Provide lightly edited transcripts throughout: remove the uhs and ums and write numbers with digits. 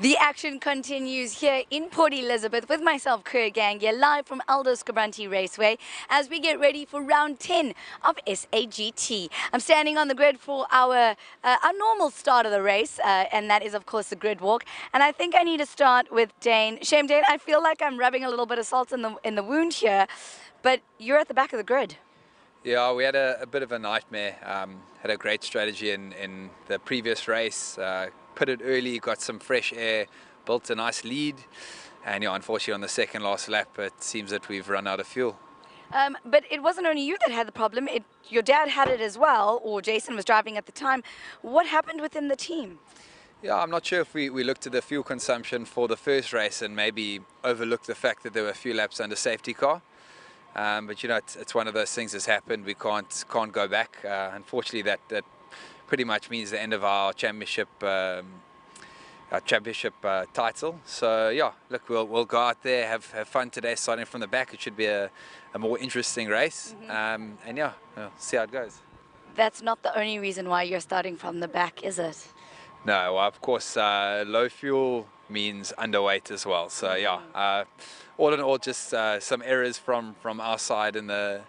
The action continues here in Port Elizabeth with myself, Courier Gang, here live from Aldous Raceway as we get ready for round 10 of SAGT. I'm standing on the grid for our normal start of the race, and that is, of course, the grid walk. And I think I need to start with Dane. Shame, Dane, I feel like I'm rubbing a little bit of salt in the wound here, but you're at the back of the grid. Yeah, we had a bit of a nightmare. Had a great strategy in the previous race. Pitted early, got some fresh air, built a nice lead, and yeah, unfortunately on the second last lap it seems that we've run out of fuel. But it wasn't only you that had the problem, your dad had it as well, or Jason was driving at the time. What happened within the team? Yeah, I'm not sure if we looked at the fuel consumption for the first race and maybe overlooked the fact that there were a few laps under safety car. But you know, it's one of those things that's happened. We can't go back. Unfortunately, that pretty much means the end of our championship title. So yeah, look, we'll go out there, have fun today, starting from the back. It should be a more interesting race, and yeah, we'll see how it goes. That's not the only reason why you're starting from the back, is it? No, well, of course, low fuel means underweight as well. So yeah, all in all, just some errors from our side in the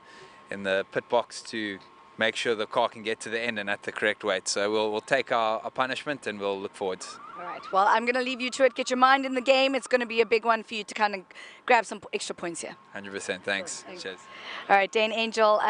pit box to make sure the car can get to the end and at the correct weight. So we'll take our punishment and we'll look forward. All right, well, I'm going to leave you to it. Get your mind in the game. It's going to be a big one for you to kind of grab some extra points here. 100%, thanks. Cheers. All right, Dane Angel,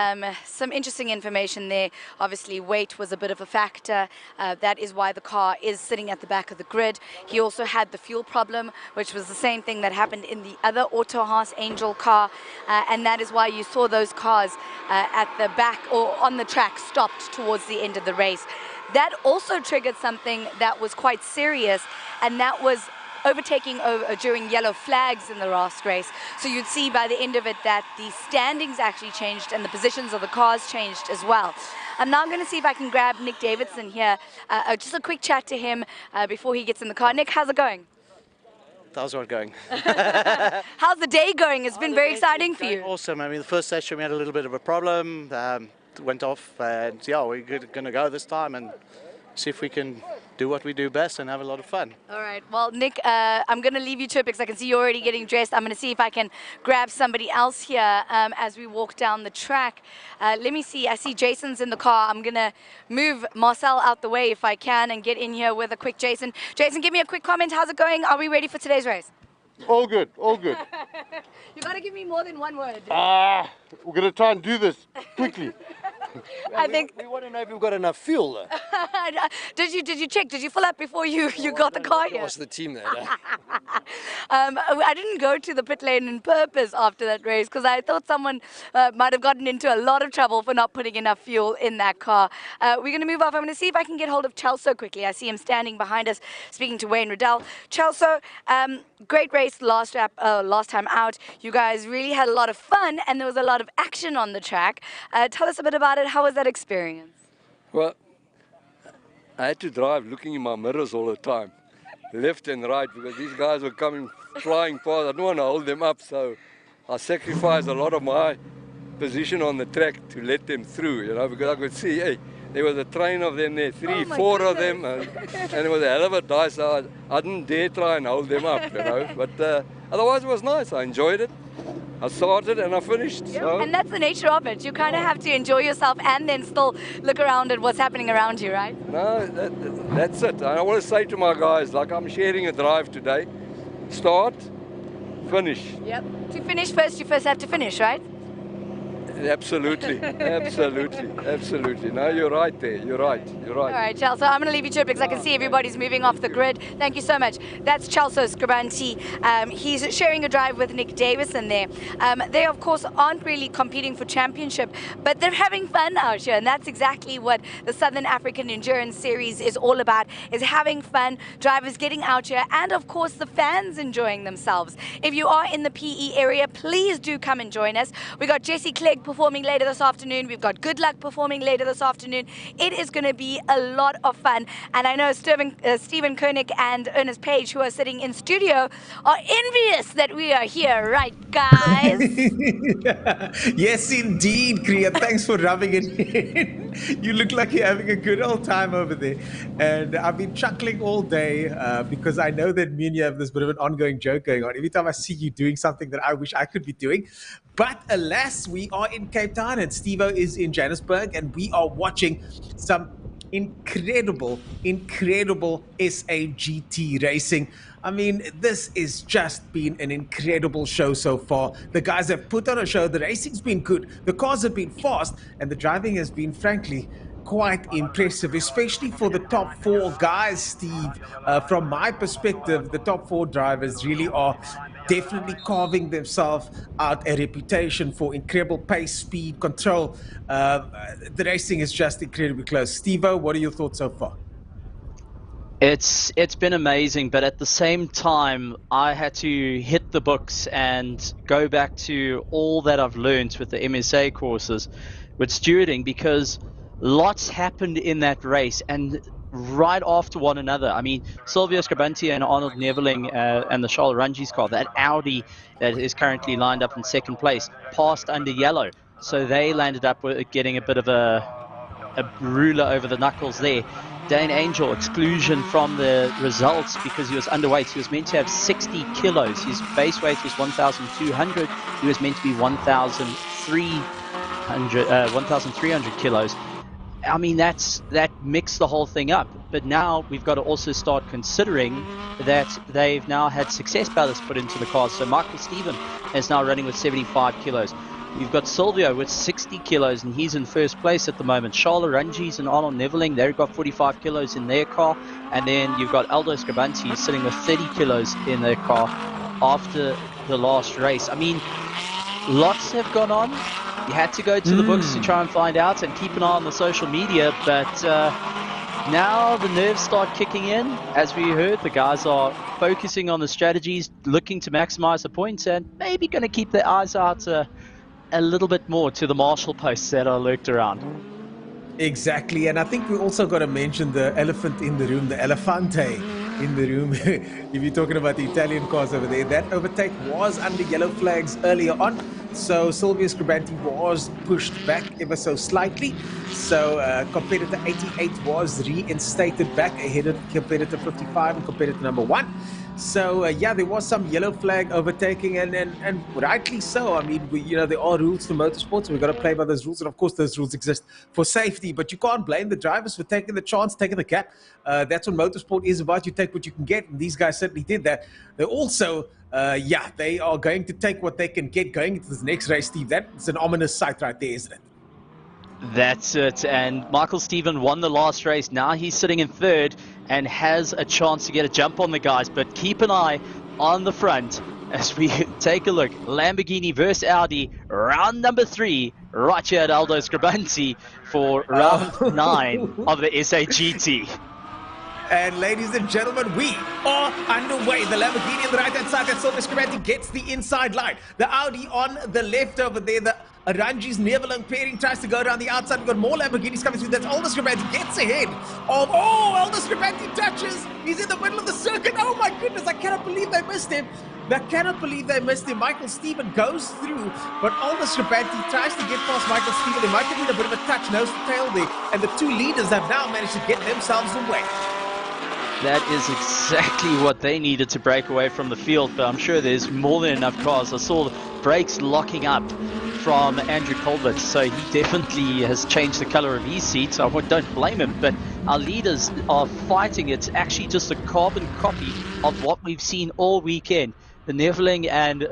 some interesting information there. Obviously, weight was a bit of a factor. That is why the car is sitting at the back of the grid. He also had the fuel problem, which was the same thing that happened in the other Auto Haas Angel car. And that is why you saw those cars at the back or on the track stopped towards the end of the race. That also triggered something that was quite serious, and that was overtaking during yellow flags in the last race. So you'd see by the end of it that the standings actually changed and the positions of the cars changed as well. I'm now going to see if I can grab Nick Davidson here. Just a quick chat to him before he gets in the car. Nick, how's it going? How's it going? How's the day going? It's been very exciting for you. Awesome. I mean, the first session we had a little bit of a problem. Went off, and yeah, we're going to go this time and see if we can do what we do best and have a lot of fun. All right. Well, Nick, I'm going to leave you to it because I can see you're already getting dressed. I'm going to see if I can grab somebody else here as we walk down the track. Let me see. I see Jason's in the car. I'm going to move Marcel out the way if I can and get in here with a quick Jason. Jason, give me a quick comment. How's it going? Are we ready for today's race? All good, all good. You got to give me more than one word. We're going to try and do this quickly. I think we want to know if we've got enough fuel though. Did you check? Did you fill up before you got the car here? Ask the team there. I didn't go to the pit lane on purpose after that race because I thought someone might have gotten into a lot of trouble for not putting enough fuel in that car. We're going to move off. I'm going to see if I can get hold of Chelso quickly. I see him standing behind us speaking to Wayne Riddell. Chelso, great race last time out. You guys really had a lot of fun and there was a lot of action on the track. Tell us a bit about it. How was that experience? Well, I had to drive looking in my mirrors all the time, left and right, because these guys were coming flying past. I don't want to hold them up, so I sacrificed a lot of my position on the track to let them through, you know, because I could see, hey, there was a train of them there, four of them, and it was a hell of a dice. So I didn't dare try and hold them up, you know, but otherwise it was nice. I enjoyed it. I started and I finished. Yep. So. And that's the nature of it. You kind of have to enjoy yourself and then still look around at what's happening around you, right? No, that's it. I want to say to my guys, like I'm sharing a drive today. Start, finish. Yep. To finish first, you first have to finish, right? Absolutely, absolutely, absolutely. No, you're right there. You're right. You're right. All right, Chelso, I'm going to leave you to it because I can see everybody's moving off the grid. Thank you so much. That's Chelso Scribanti. He's sharing a drive with Nick Davison there. They, of course, aren't really competing for championship, but they're having fun out here, and that's exactly what the Southern African Endurance Series is all about, is having fun, drivers getting out here, and, of course, the fans enjoying themselves. If you are in the PE area, please do come and join us. We got Jesse Clegg performing later this afternoon. We've got Good Luck performing later this afternoon. It is going to be a lot of fun. And I know Stephen Koenig and Ernest Page, who are sitting in studio, are envious that we are here, right, guys? Yes, indeed, Kriya. Thanks for rubbing it in. You look like you're having a good old time over there. And I've been chuckling all day because I know that me and you have this bit of an ongoing joke going on. Every time I see you doing something that I wish I could be doing. But alas, we are in Cape Town and Steve-O is in Johannesburg, and we are watching some incredible SAGT racing. I mean, this has just been an incredible show so far. The guys have put on a show. The racing's been good. The cars have been fast, and the driving has been, frankly, quite impressive, especially for the top four guys, Steve. From my perspective, the top four drivers really are definitely carving themselves out a reputation for incredible pace, speed, control. The racing is just incredibly close. Steve-O, what are your thoughts so far? It's been amazing, but at the same time, I had to hit the books and go back to all that I've learned with the MSA courses with stewarding, because lots happened in that race and right after one another. I mean, Silvio Scribante and Arnold Neveling and the Charles Rangi's car, that Audi that is currently lined up in second place, passed under yellow. So they landed up with getting a bit of a ruler over the knuckles there. Dane Angel, exclusion from the results because he was underweight. He was meant to have 60 kilos. His base weight was 1,200. He was meant to be 1,300 kilos. I mean, that mixed the whole thing up. But now we've got to also start considering that they've now had success ballast put into the cars. So Michael Stephen is now running with 75 kilos. You've got Silvio with 60 kilos, and he's in first place at the moment. Charles Rangi's and Arnold Neveling, they've got 45 kilos in their car. And then you've got Aldo Scribante sitting with 30 kilos in their car after the last race. I mean, lots have gone on. You had to go to the books to try and find out and keep an eye on the social media. But now the nerves start kicking in. As we heard, the guys are focusing on the strategies, looking to maximize the points, and maybe going to keep their eyes out a little bit more to the marshal posts that are lurked around. Exactly, and I think we also got to mention the elephant in the room, the elefante in the room. If you're talking about the Italian cars over there, that overtake was under yellow flags earlier on. So Silvio Scribante was pushed back ever so slightly. So competitor 88 was reinstated back ahead of competitor 55 and competitor number 1. So yeah, there was some yellow flag overtaking, and rightly so. I mean, there are rules to motorsports, and we've got to play by those rules. And of course, those rules exist for safety. But you can't blame the drivers for taking the chance, taking the gap. That's what motorsport is about. You take what you can get, and these guys certainly did that. They also, they are going to take what they can get going into this next race, Steve. That's an ominous sight right there, isn't it? That's it. And Michael Stephen won the last race. Now he's sitting in third and has a chance to get a jump on the guys. But keep an eye on the front as we take a look. Lamborghini versus Audi, round number 3, right here at Aldo Scribante for round 9 of the SAGT. And ladies and gentlemen, we are underway. The Lamborghini on the right-hand side, that Silvio Scribante gets the inside line. The Audi on the left over there, the Rangi's Neveling pairing tries to go down the outside. We've got more Lamborghinis coming through. That's Aldo Scribante gets ahead of, Aldo Scribante touches. He's in the middle of the circuit. Oh my goodness, I cannot believe they missed him. Michael Stephen goes through, but Aldo Scribante tries to get past Michael Stephen. They might have been a bit of a touch, nose to tail there. And the two leaders have now managed to get themselves away. That is exactly what they needed to break away from the field, but I'm sure there's more than enough cars. I saw the brakes locking up from Andrew Colbert, so he definitely has changed the color of his seat. I don't blame him, but our leaders are fighting. It's actually just a carbon copy of what we've seen all weekend. The Neveling and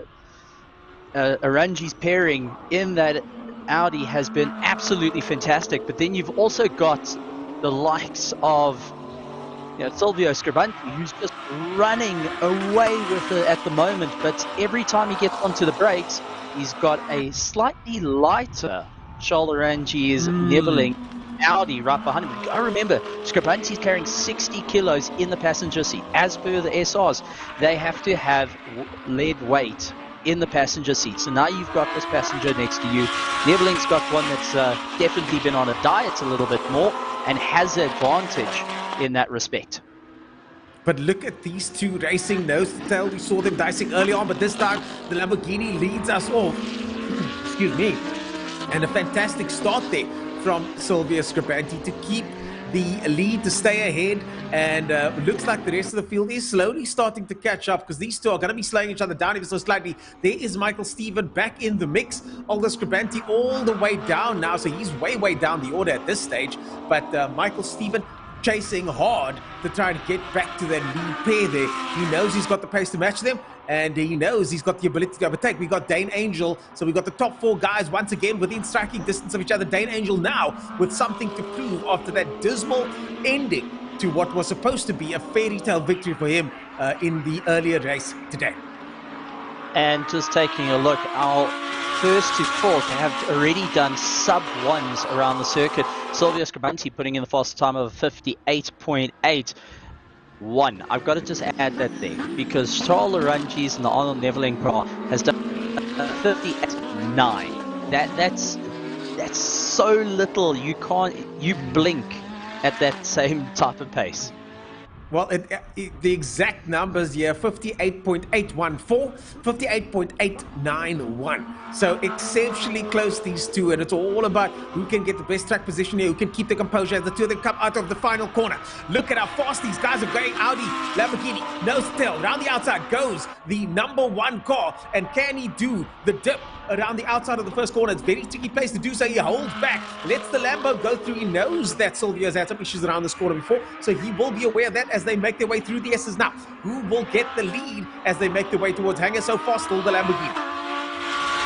Arangi's pairing in that Audi has been absolutely fantastic, but then you've also got the likes of Silvio Scribante, who's just running away with it at the moment, but every time he gets onto the brakes, he's got a slightly lighter Charles Rangi's Neveling Audi right behind him. I remember Scribante's carrying 60 kilos in the passenger seat. As per the SRs, they have to have lead weight in the passenger seat. So now you've got this passenger next to you. Neveling's got one that's definitely been on a diet a little bit more and has the advantage in that respect. But look at these two racing nose to tail. We saw them dicing early on, but this time the Lamborghini leads us off. Excuse me. And a fantastic start there from Silvio Scribanti to keep the lead, to stay ahead, and looks like the rest of the field is slowly starting to catch up, because these two are going to be slowing each other down ever so slightly. There is Michael Stephen back in the mix. Aldo Scribanti all the way down now, so he's way down the order at this stage. But Michael Stephen chasing hard to try and get back to that lead pair there. He knows he's got the pace to match them, and he knows he's got the ability to overtake. We got Dane Angel, so we got the top 4 guys once again within striking distance of each other. Dane Angel now with something to prove after that dismal ending to what was supposed to be a fairy tale victory for him in the earlier race today. And just taking a look, our first to fourth have already done sub-1s around the circuit. Silvio Scribanti putting in the fastest time of 58.81. I've got to just add that there, because Charles Laranges and the Arnold Neveling car has done 58.9. That's so little. You blink at that same type of pace. Well, the exact numbers here, 58.814, 58.891. So exceptionally close, these two, and it's all about who can get the best track position here, who can keep the composure as the two of them come out of the final corner. Look at how fast these guys are going. Audi, Lamborghini, nose to tail. Around the outside goes the number 1 car, and can he do the dip around the outside of the first corner? It's a very tricky place to do so. He holds back, lets the Lambo go through. He knows that Silvio's had some issues around this corner before, so he will be aware of that as they make their way through the S's now. Who will get the lead as they make their way towards Hangar? So far, still the Lamborghini.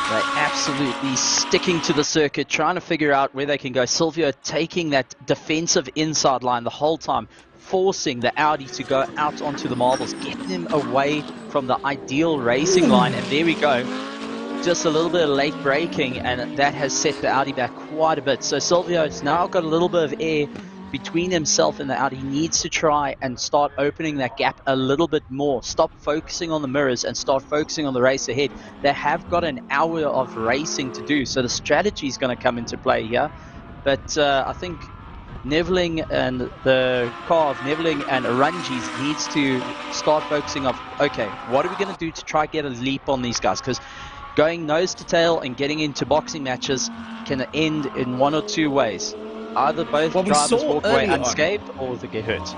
They're absolutely sticking to the circuit, trying to figure out where they can go. Silvio taking that defensive inside line the whole time, forcing the Audi to go out onto the marbles, getting him away from the ideal racing line. And there we go. Just a little bit of late braking, and that has set the Audi back quite a bit. So Silvio's now got a little bit of air between himself and the Audi. He needs to try and start opening that gap a little bit more. Stop focusing on the mirrors and start focusing on the race ahead. They have got an hour of racing to do, so the strategy is going to come into play here. But I think Neveling and the car of Neveling and Aranges needs to start focusing on, okay, what are we going to do to try get a leap on these guys? Because going nose to tail and getting into boxing matches can end in one or two ways. Either both drivers walk away unscathed or they get hurt.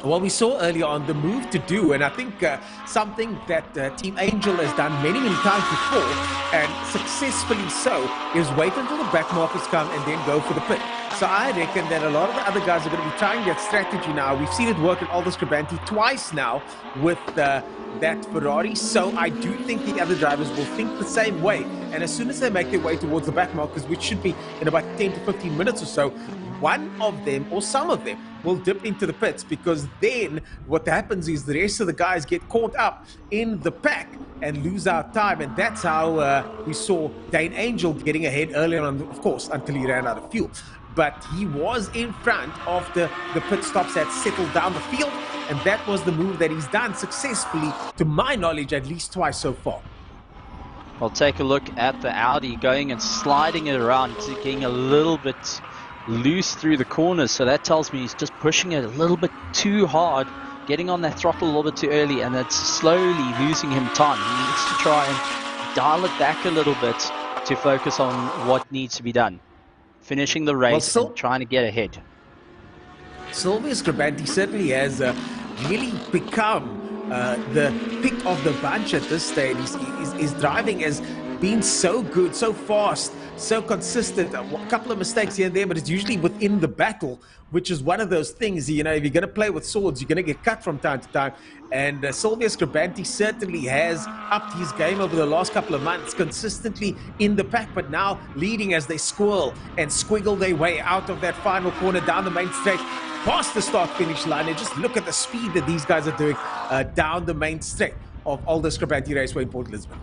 Well, we saw earlier on the move to do, and I think something that Team Angel has done many times before, and successfully so, is wait until the back markers come and then go for the pit. So I reckon that a lot of the other guys are going to be trying that strategy now. We've seen it work at Aldo Scribanti twice now with that Ferrari, so I do think the other drivers will think the same way. And as soon as they make their way towards the back markers, which should be in about 10 to 15 minutes or so, one of them or some of them will dip into the pits, because then what happens is the rest of the guys get caught up in the pack and lose out time. And that's how we saw Dane Angel getting ahead earlier on, of course, until he ran out of fuel. But he was in front after the pit stops had settled down the field, and that was the move that he's done successfully, to my knowledge, at least twice so far. I'll take a look at the Audi going and sliding it around, getting a little bit loose through the corners, so that tells me he's just pushing it a little bit too hard, getting on that throttle a little bit too early, and that's slowly losing him time. He needs to try and dial it back a little bit to focus on what needs to be done. Finishing the race and trying to get ahead. Silvio Scribanti certainly has really become the pick of the bunch at this stage. His driving has been so good, so fast, so consistent. A couple of mistakes here and there, but it's usually within the battle, which is one of those things, you know, if you're going to play with swords, you're going to get cut from time to time. And Silvio Scribanti certainly has upped his game over the last couple of months, consistently in the pack, but now leading as they squirrel and squiggle their way out of that final corner down the main straight, past the start-finish line. And just look at the speed that these guys are doing down the main straight of Aldo Scribanti Raceway in Port Elizabeth.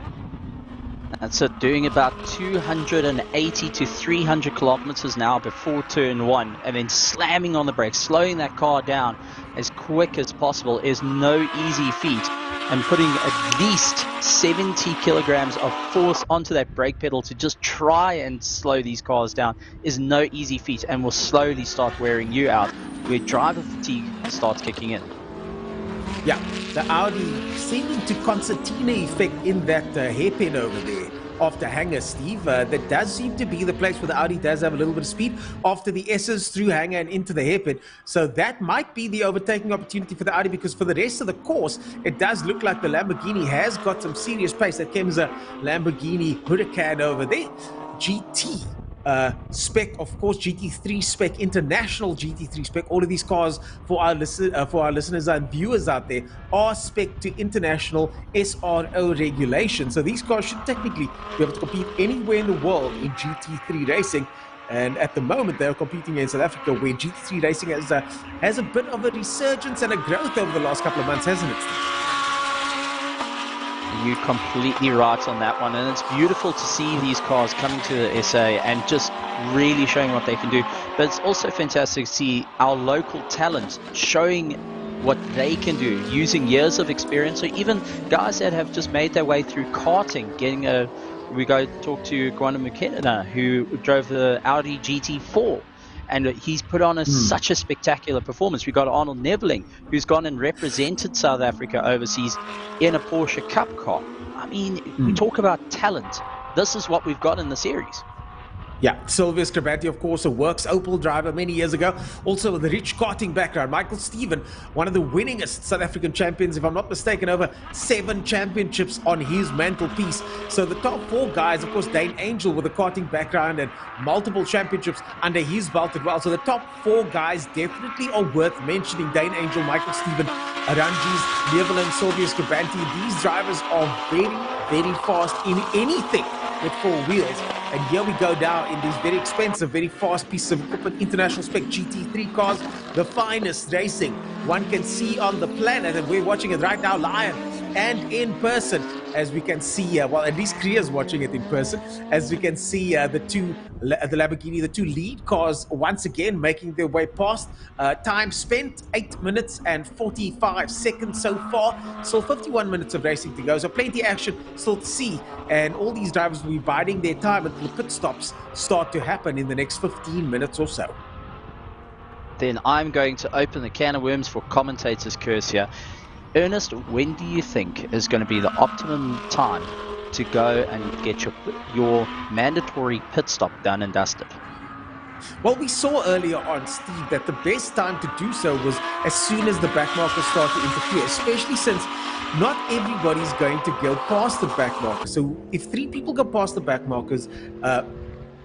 That's it, doing about 280 to 300 kilometers an hour before turn one, and then slamming on the brakes, slowing that car down as quick as possible is no easy feat. And putting at least 70 kilograms of force onto that brake pedal to just try and slow these cars down is no easy feat, and will slowly start wearing you out, where driver fatigue starts kicking in. Yeah, the Audi seeming to concertina effect in that hairpin over there. after Hanger, Steve. That does seem to be the place where the Audi does have a little bit of speed after the S's through Hanger and into the hairpin. So that might be the overtaking opportunity for the Audi, because for the rest of the course, it does look like the Lamborghini has got some serious pace. That comes a Lamborghini Huracan over there. GT spec, of course, GT3 spec, international GT3 spec. All of these cars for our listeners and viewers out there are spec to international SRO regulation. So these cars should technically be able to compete anywhere in the world in GT3 racing. And at the moment, they're competing in South Africa, where GT3 racing has a bit of a resurgence and a growth over the last couple of months, hasn't it, Steve? You're completely right on that one, and it's beautiful to see these cars coming to the SA and just really showing what they can do. But it's also fantastic to see our local talent showing what they can do using years of experience, or even guys that have just made their way through karting. We go talk to Gwanda McKenna, who drove the Audi GT4. And he's put on such a spectacular performance. We got Arnold Neveling, who's gone and represented South Africa overseas in a Porsche Cup car. I mean, we talk about talent. This is what we've got in the series. Yeah, Sylvia Scribanti, of course, a Works Opel driver many years ago. Also with a rich karting background. Michael Stephen, one of the winningest South African champions, if I'm not mistaken, over 7 championships on his mantelpiece. So the top 4 guys, of course, Dane Angel with a karting background and multiple championships under his belt as well. So the top 4 guys definitely are worth mentioning. Dane Angel, Michael Stephen, Aranjis, Neveling, Sylvia Scribanti. These drivers are very, very fast in anything with 4 wheels. And here we go now in these very expensive, very fast pieces of equipment, international spec GT3 cars, the finest racing one can see on the planet. And we're watching it right now live and in person, as we can see, well, at least Kriya's watching it in person, as we can see the Lamborghini, the 2 lead cars once again making their way past. Time spent, 8 minutes and 45 seconds so far. Still 51 minutes of racing to go, so plenty of action still to see. And all these drivers will be biding their time until the pit stops start to happen in the next 15 minutes or so. Then I'm going to open the can of worms for commentators' curse here. Ernest, when do you think is going to be the optimum time to go and get your mandatory pit stop done and dusted? Well, we saw earlier on, Steve, that the best time to do so was as soon as the back markers start to interfere, especially since not everybody's going to go past the back markers. So if 3 people go past the back markers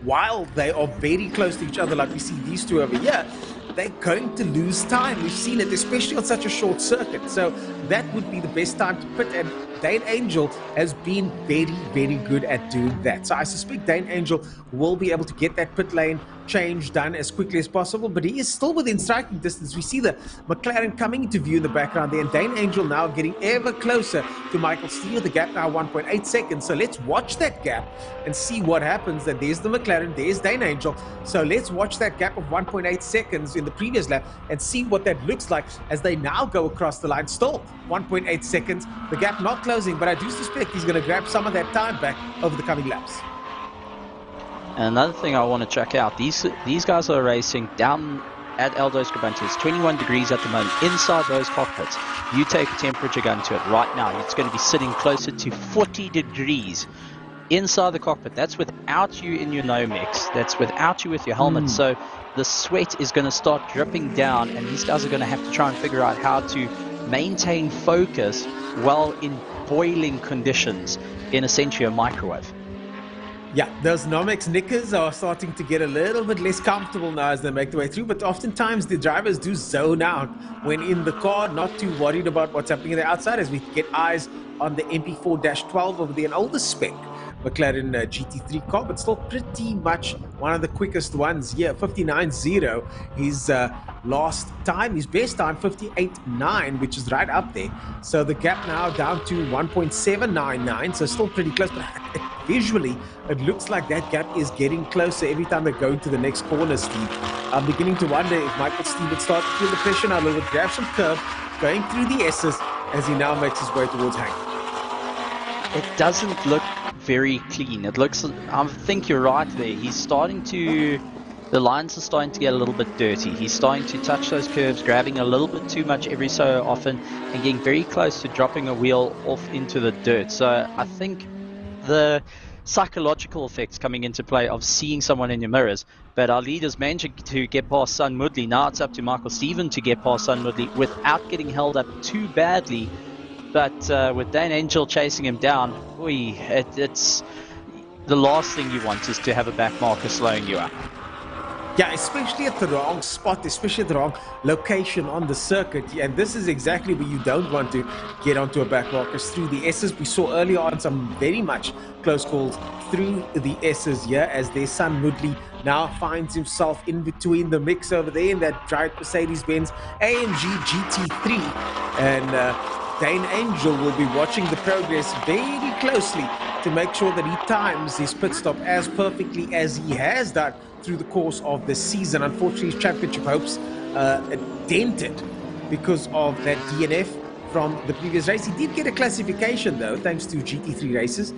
while they are very close to each other, like we see these 2 over here, they're going to lose time. We've seen it, especially on such a short circuit. So that would be the best time to pit. And Dane Angel has been very, very good at doing that. So I suspect Dane Angel will be able to get that pit lane change done as quickly as possible, but he is still within striking distance. We see the McLaren coming into view in the background there, and Dane Angel now getting ever closer to Michael Steele. The gap now 1.8 seconds. So let's watch that gap and see what happens. And there's the McLaren, there's Dane Angel. So let's watch that gap of 1.8 seconds in the previous lap and see what that looks like as they now go across the line. Still 1.8 seconds. The gap not closing, but I do suspect he's going to grab some of that time back over the coming laps. And another thing I want to check out, these guys are racing down at Aldo Scribanti. It's 21 degrees at the moment inside those cockpits. You take a temperature gun to it right now, it's going to be sitting closer to 40 degrees inside the cockpit. That's without you in your Nomex. That's without you with your helmet. So the sweat is going to start dripping down, and these guys are going to have to try and figure out how to maintain focus while in boiling conditions in essentially a microwave. Yeah, those Nomex knickers are starting to get a little bit less comfortable now as they make their way through, but oftentimes the drivers do zone out when in the car, not too worried about what's happening on the outside, as we get eyes on the MP4-12 over there, an older spec McLaren GT3 car, but still pretty much one of the quickest ones here. 59.0 his last time, his best time 58.9, which is right up there. So the gap now down to 1.799, so still pretty close, but visually it looks like that gap is getting closer every time they go into the next corner, Steve. I'm beginning to wonder if Michael Steve would start to feel the pressure now, a little bit, grab some curve, going through the S's as he now makes his way towards Hank. It doesn't look very clean. It looks, I think you're right there. He's starting to, the lines are starting to get a little bit dirty. He's starting to touch those curves, grabbing a little bit too much every so often, and getting very close to dropping a wheel off into the dirt. So I think the psychological effects coming into play of seeing someone in your mirrors. But our leaders managed to get past Sun Mudley. Now it's up to Michael Steven to get past Sun Mudley without getting held up too badly. But with Dane Angel chasing him down, it's the last thing you want is to have a back marker slowing you up. Yeah, especially at the wrong spot, especially at the wrong location on the circuit. And this is exactly where you don't want to get onto a back markers through the S's. We saw earlier on some very much close calls through the S's here as their son Mudley now finds himself in between the mix over there in that giant Mercedes-Benz AMG GT3. And Dane Angel will be watching the progress very closely to make sure that he times his pit stop as perfectly as he has done through the course of the season. Unfortunately, his championship hopes dented because of that DNF from the previous race. He did get a classification though, thanks to GT3 races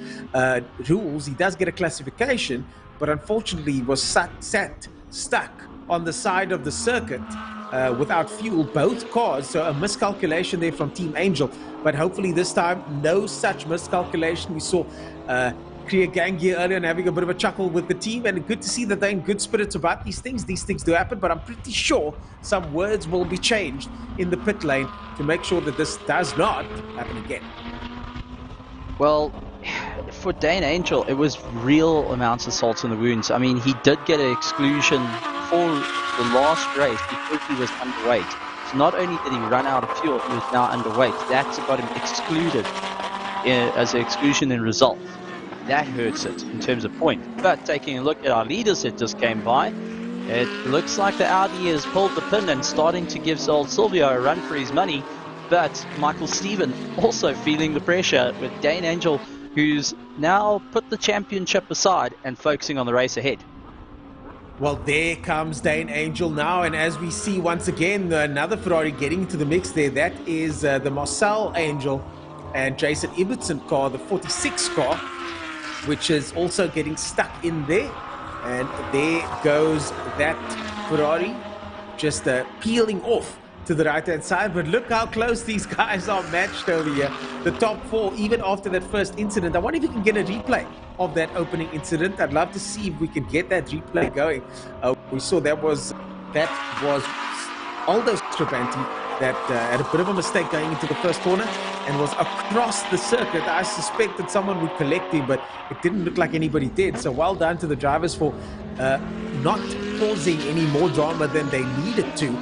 rules. He does get a classification, but unfortunately he was stuck on the side of the circuit without fuel, both cars. So a miscalculation there from Team Angel, but hopefully this time no such miscalculation. We saw Kriya Gang here earlier and having a bit of a chuckle with the team, and good to see that they're in good spirits about these things. These things do happen, but I'm pretty sure some words will be changed in the pit lane to make sure that this does not happen again. Well, for Dane Angel, it was real amounts of salt in the wounds. I mean, he did get an exclusion for the last race because he was underweight. So not only did he run out of fuel, he was now underweight. That's got him excluded as an exclusion in result. That hurts it in terms of point. But taking a look at our leaders that just came by, it looks like the Audi has pulled the pin and starting to give old Silvio a run for his money. But Michael Steven also feeling the pressure with Dane Angel, who's now put the championship aside and focusing on the race ahead. Well, there comes Dane Angel now, and as we see once again, another Ferrari getting into the mix there. That is the Marcel Angel and Jason Ibbotson car, the 46 car, which is also getting stuck in there. And there goes that Ferrari just peeling off to the right-hand side. But look how close these guys are matched over here. The top four, even after that first incident. I wonder if we can get a replay of that opening incident. I'd love to see if we can get that replay going. We saw that was Aldo Strabanti that had a bit of a mistake going into the first corner and was across the circuit. I suspected someone would collect him, but it didn't look like anybody did. So well done to the drivers for not causing any more drama than they needed to.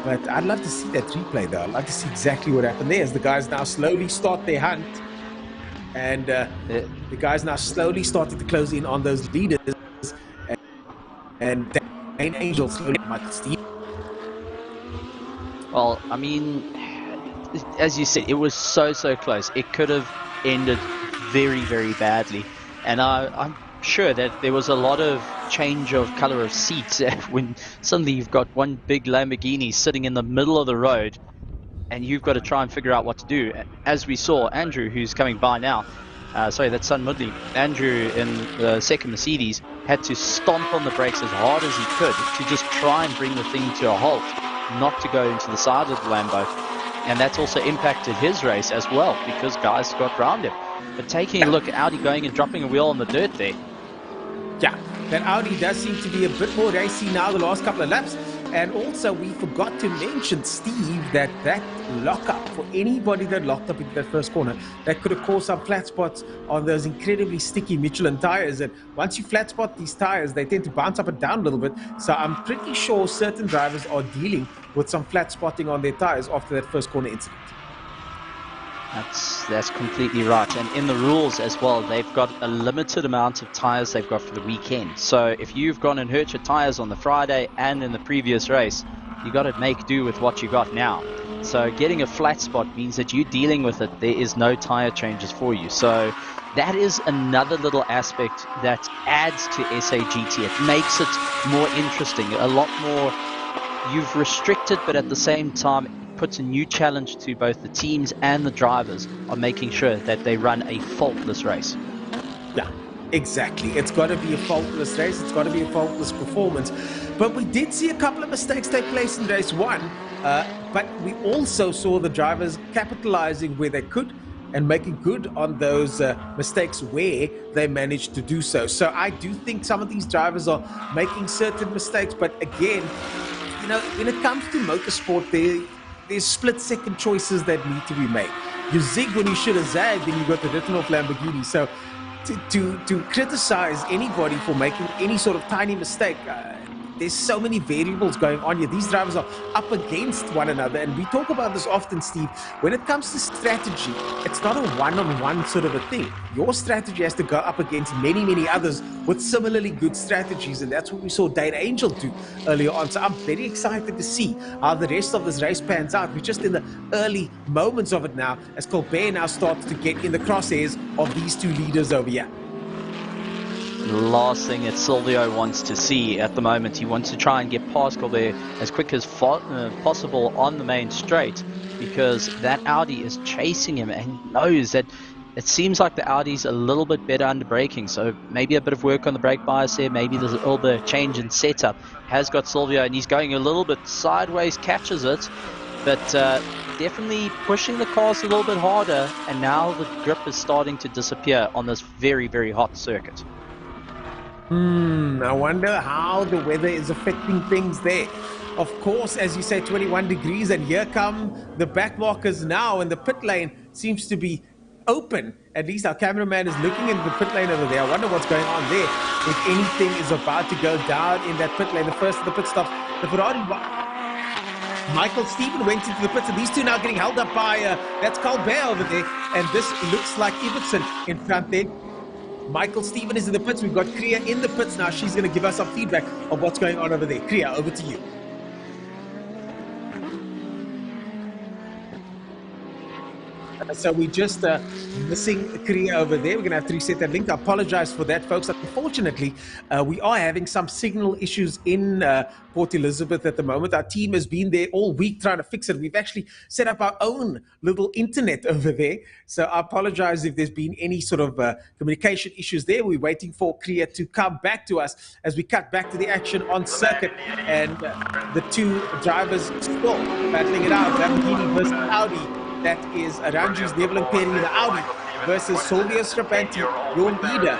But I'd love to see that replay though. I'd like to see exactly what happened there as the guys now slowly start their hunt. And the guys now slowly started to close in on those leaders. And Dane Angel slowly Michael Steven. Well, I mean, as you said, it was so close. It could have ended very badly. And I'm sure that there was a lot of change of color of seats when suddenly you've got one big Lamborghini sitting in the middle of the road and you've got to try and figure out what to do. As we saw, Andrew, who's coming by now, sorry, that's Sun Mudley, Andrew in the second Mercedes had to stomp on the brakes as hard as he could to just try and bring the thing to a halt, not to go into the side of the Lambo. And that's also impacted his race as well because guys got around him. But taking a look at Audi going and dropping a wheel on the dirt there. Yeah, that Audi does seem to be a bit more racy now the last couple of laps. And also we forgot to mention, Steve, that lockup for anybody that locked up into that first corner, that could have caused some flat spots on those incredibly sticky Michelin tires. And once you flat spot these tires, they tend to bounce up and down a little bit. So I'm pretty sure certain drivers are dealing with some flat spotting on their tires after that first corner incident. That's completely right. And in the rules as well, they've got a limited amount of tires they've got for the weekend. So if you've gone and hurt your tires on the Friday and in the previous race, you got to make do with what you got now. So getting a flat spot means that you're dealing with it. There is no tire changes for you. So that is another little aspect that adds to SAGT. It makes it more interesting, a lot more. You've restricted, but at the same time, puts a new challenge to both the teams and the drivers on making sure that they run a faultless race. Yeah, exactly. It's got to be a faultless race. It's got to be a faultless performance. But we did see a couple of mistakes take place in race one. But we also saw the drivers capitalizing where they could. and making good on those mistakes where they managed to do so. So I do think some of these drivers are making certain mistakes, but again, you know, when it comes to motorsport, there's split-second choices that need to be made. You zig when you should have zagged, and you got the written off Lamborghini. So to criticize anybody for making any sort of tiny mistake, there's so many variables going on here. These drivers are up against one another, and we talk about this often, Steve. When it comes to strategy, it's not a one-on-one sort of a thing. Your strategy has to go up against many, many others with similarly good strategies, and that's what we saw Dane Angel do earlier on. So I'm very excited to see how the rest of this race pans out. We're just in the early moments of it now, as Colbert now starts to get in the crosshairs of these two leaders over here. Last thing that Silvio wants to see at the moment, he wants to try and get past Colbert as quick as possible on the main straight, because that Audi is chasing him and he knows that it seems like the Audi's a little bit better under braking. So maybe a bit of work on the brake bias there, maybe there's a little bit of change in setup. Has got Silvio, and he's going a little bit sideways, catches it, but definitely pushing the cars a little bit harder, and now the grip is starting to disappear on this very, very hot circuit. I wonder how the weather is affecting things there. Of course, as you say, 21 degrees, and here come the back markers now, and the pit lane seems to be open. At least our cameraman is looking into the pit lane over there. I wonder what's going on there. If anything is about to go down in that pit lane, the first of the pit stops, the Ferrari. Michael Stephen went into the pits, and these two now getting held up by, that's Colbert over there, and this looks like Ibbotson in front there. Michael Stephen is in the pits. We've got Kriya in the pits now. She's going to give us some feedback of what's going on over there. Kriya, over to you. So we're just missing Kriya over there. We're going to have to reset that link. I apologize for that, folks. Unfortunately, we are having some signal issues in Port Elizabeth at the moment. Our team has been there all week trying to fix it. We've actually set up our own little internet over there. So I apologize if there's been any sort of communication issues there. We're waiting for Kriya to come back to us as we cut back to the action on circuit. And the two drivers still battling it out. Lamborghini versus Audi. That is Ranju's Neveling pairing the Audi versus Silvio Scripanti, your leader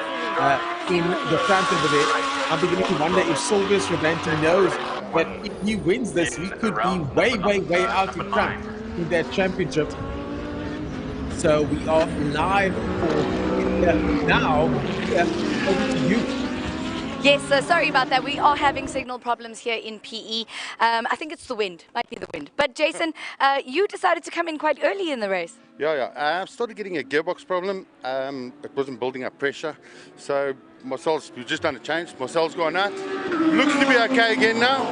in the front over there. I'm beginning to wonder if Silvio Scripanti knows that if he wins this, he could be way, way, way out in front in that championship. So we are live for now. Over to you. Yes, sorry about that. We are having signal problems here in PE. I think it's the wind. Might be the wind. But Jason, you decided to come in quite early in the race. Yeah. I started getting a gearbox problem. It wasn't building up pressure. So we've just done a change. Marcel's gone out. Looks to be okay again now.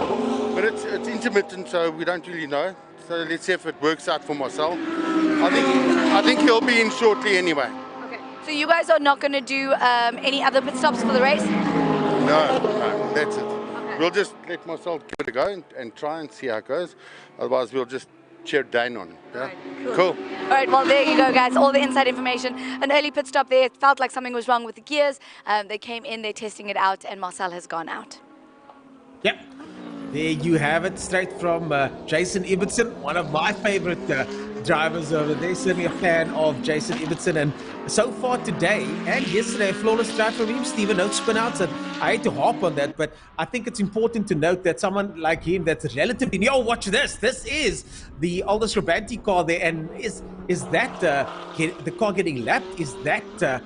But it's intermittent, so we don't really know. So let's see if it works out for Marcel. I think he'll be in shortly anyway. Okay. So you guys are not going to do any other pit stops for the race? No, that's it. Okay. We'll just let Marcel give it a go and try and see how it goes. Otherwise, we'll just cheer Dane on. Yeah? Right, Cool. All right, well, there you go, guys. All the inside information. An early pit stop there. It felt like something was wrong with the gears. They came in, they're testing it out, and Marcel has gone out. Yep. There you have it, straight from Jason Ibbotson, one of my favorite drivers over there. Certainly a fan of Jason Ibbotson. And so far today and yesterday, a flawless drive from him, Stephen. No spin outs. And I hate to harp on that, but I think it's important to note that someone like him that's relatively new. Oh, watch this. This is the Aldous Rabanti car there. And is that the car getting lapped? Is that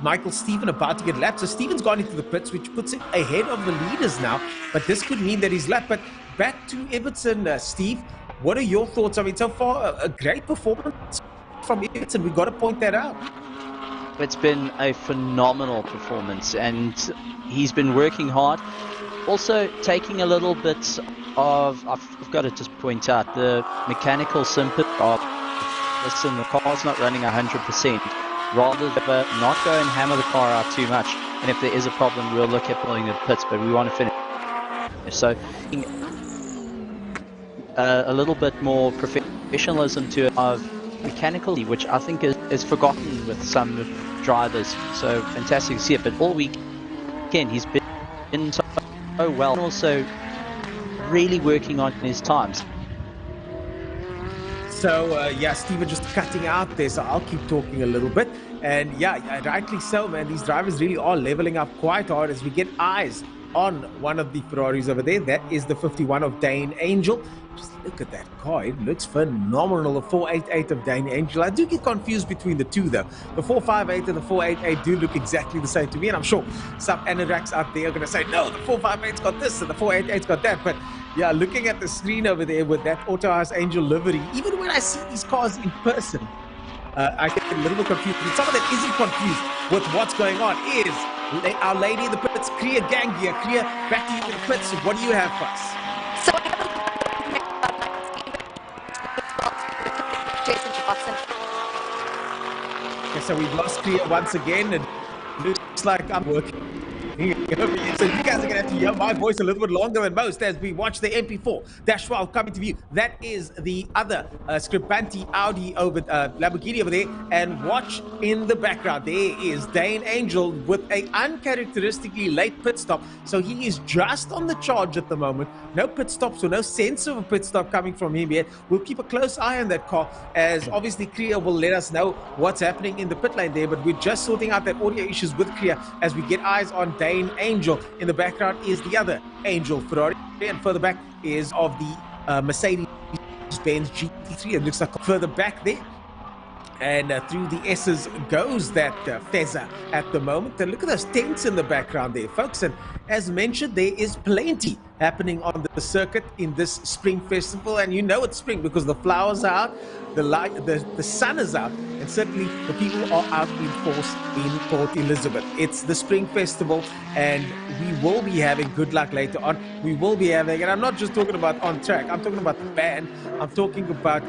Michael Stephen about to get lapped? So Stephen's gone into the pits, which puts him ahead of the leaders now. But this could mean that he's lapped. But back to Ibbotson, Steve. What are your thoughts? I mean, so far, a great performance from Ibbotson. We've got to point that out. It's been a phenomenal performance, and he's been working hard. Also, taking a little bit of, I've got to just point out, the mechanical sympathy of, listen, the car's not running 100%. Rather than not go and hammer the car out too much. And if there is a problem, we'll look at pulling the pits, but we want to finish. So, a little bit more professionalism to of mechanically, which I think is forgotten with some drivers. So fantastic to see it. But all weekend he's been so well, and also really working on his times. So, yeah, Steven just cutting out there, so I'll keep talking a little bit. And yeah, rightly so, man. These drivers really are leveling up quite hard as we get eyes on one of the Ferraris over there. That is the 51 of Dane Angel. Just look at that car. It looks phenomenal. The 488 of Dane Angel. I do get confused between the two, though. The 458 and the 488 do look exactly the same to me. And I'm sure some Anoraks out there are going to say, no, the 458's got this and the 488's got that. But yeah, looking at the screen over there with that Auto House Angel livery, even when I see these cars in person, I get a little bit confused. But someone that isn't confused with what's going on is our lady in the pits, Kriya Gang here. Kriya, back to you in the pits. What do you have for us? So I have Jason Watson. Okay, so we've lost Kriya once again, and it looks like I'm working. So you guys are going to have to hear my voice a little bit longer than most as we watch the MP4-12 coming to view. That is the other Scribanti Audi over Lamborghini over there. And watch in the background, there is Dane Angel with a uncharacteristically late pit stop. So he is just on the charge at the moment. No pit stops or no sense of a pit stop coming from him yet. We'll keep a close eye on that car as obviously Kriya will let us know what's happening in the pit lane there. But we're just sorting out that audio issues with Kriya as we get eyes on Dane Angel. In the background is the other Angel Ferrari, and further back is of the Mercedes-Benz GT3. It looks like further back there. And through the S's goes that Fezza at the moment. And look at those tents in the background there, folks. And as mentioned, there is plenty happening on the circuit in this spring festival. And you know it's spring because the flowers are out, the sun is out, and certainly the people are out in force in Port Elizabeth. It's the spring festival, and we will be having good luck later on. We will be having, and I'm not just talking about on track, I'm talking about the band, I'm talking about